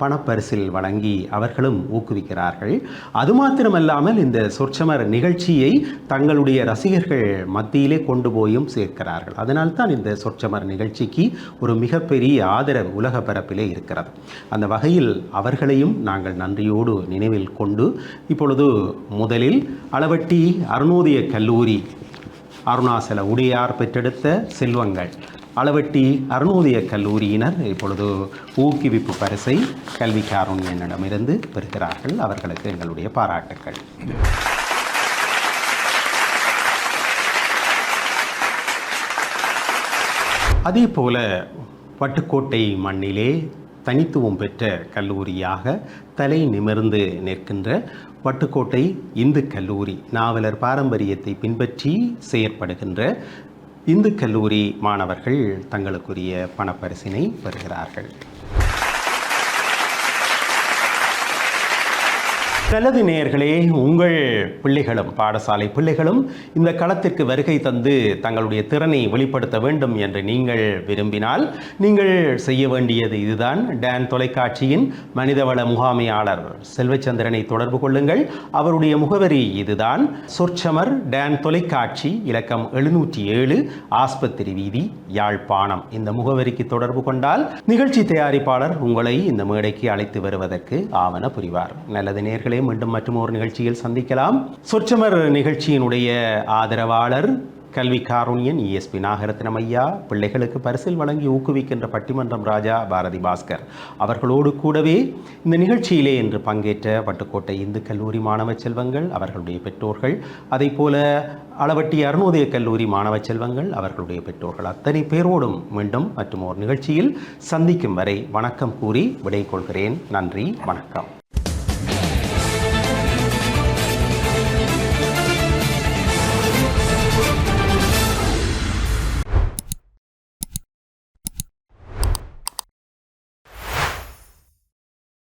பணப்பரிசில் வழங்கி அவர்களும் ஊக்குவிக்கிறார்கள். அது மாத்திரமல்லாமல் இந்த சொற்சமர் நிகழ்ச்சியை தங்களுடைய ரசிகர்கள் மத்தியிலே கொண்டு போயும் சேர்க்கிறார்கள். அதனால்தான் இந்த சொற்சமர் நிகழ்ச்சிக்கு ஒரு மிகப்பெரிய ஆதரவு உலக பரப்பிலே இருக்கிறது. அந்த வகையில் அவர்களையும் நாங்கள் நன்றியோடு நினைவில் கொண்டு, இப்பொழுது முதலில் அளவட்டி அருணோதய கல்லூரி அருணாசல உடையார் பெற்றெடுத்த செல்வங்கள் அளவட்டி அருணோதய கல்லூரியினர் இப்பொழுது ஊக்குவிப்பு பரிசை கல்வி காருண்யனிடமிருந்து பெறுகிறார்கள். அவர்களுக்கு எங்களுடைய பாராட்டுக்கள். அதே போல வட்டுக்கோட்டை மண்ணிலே தனித்துவம் பெற்ற கல்லூரியாக தலை நிமிர்ந்து நிற்கின்ற வட்டுக்கோட்டை இந்து கல்லூரி நாவலர் பாரம்பரியத்தை பின்பற்றி செயற்படுகின்ற இந்து கல்லூரி மாணவர்கள் தங்களுக்குரிய பணப்பரிசினை பெறுகிறார்கள். நல்லது நேயர்களே, உங்கள் பிள்ளைகளும் பாடசாலை பிள்ளைகளும் இந்த களத்திற்கு வருகை தந்து தங்களுடைய திறனை வெளிப்படுத்த வேண்டும் என்று நீங்கள் விரும்பினால் நீங்கள் செய்ய வேண்டியது இதுதான். டான் தொலைக்காட்சியின் மனிதவள முகாமையாளர் செல்வச்சந்திரனை தொடர்பு கொள்ளுங்கள். அவருடைய முகவரி இதுதான்: சொற்சமர் டான் தொலைக்காட்சி, இலக்கம் 707, ஆஸ்பத்திரி வீதி, யாழ்ப்பாணம். இந்த முகவரிக்கு தொடர்பு கொண்டால் நிகழ்ச்சி தயாரிப்பாளர் உங்களை இந்த மேடைக்கு அழைத்து வருவதற்கு ஆவன புரிவார். நல்லது நேயர்களே, மீண்டும் மற்றும் ஒரு நிகழ்ச்சியில் சந்திக்கலாம். சொற்சமர் நிகழ்ச்சியினுடைய ஆதரவாளர் கல்வி காருண்யன் இஎஸ்பி நாகரத்தினம் ஐயா, பிள்ளைகளுக்கு பரிசில் வழங்கி ஊக்குவிக்கின்ற பட்டிமன்றம் ராஜா பாரதி பாஸ்கர் அவர்களோடு கூடவே இந்த நிகழ்ச்சியிலே இன்று பங்கேற்ற வட்டுக்கோட்டை இந்து கல்லூரி மாணவ செல்வங்கள், அவர்களுடைய பெற்றோர்கள், அதை போல அளவட்டி அருணோதய கல்லூரி மாணவ செல்வங்கள், அவர்களுடைய பெற்றோர்கள், அத்தனை பேரோடும் மீண்டும் மற்றும் ஒரு நிகழ்ச்சியில் சந்திக்கும் வரை வணக்கம் கூறி விடை கொள்கிறேன். நன்றி, வணக்கம்.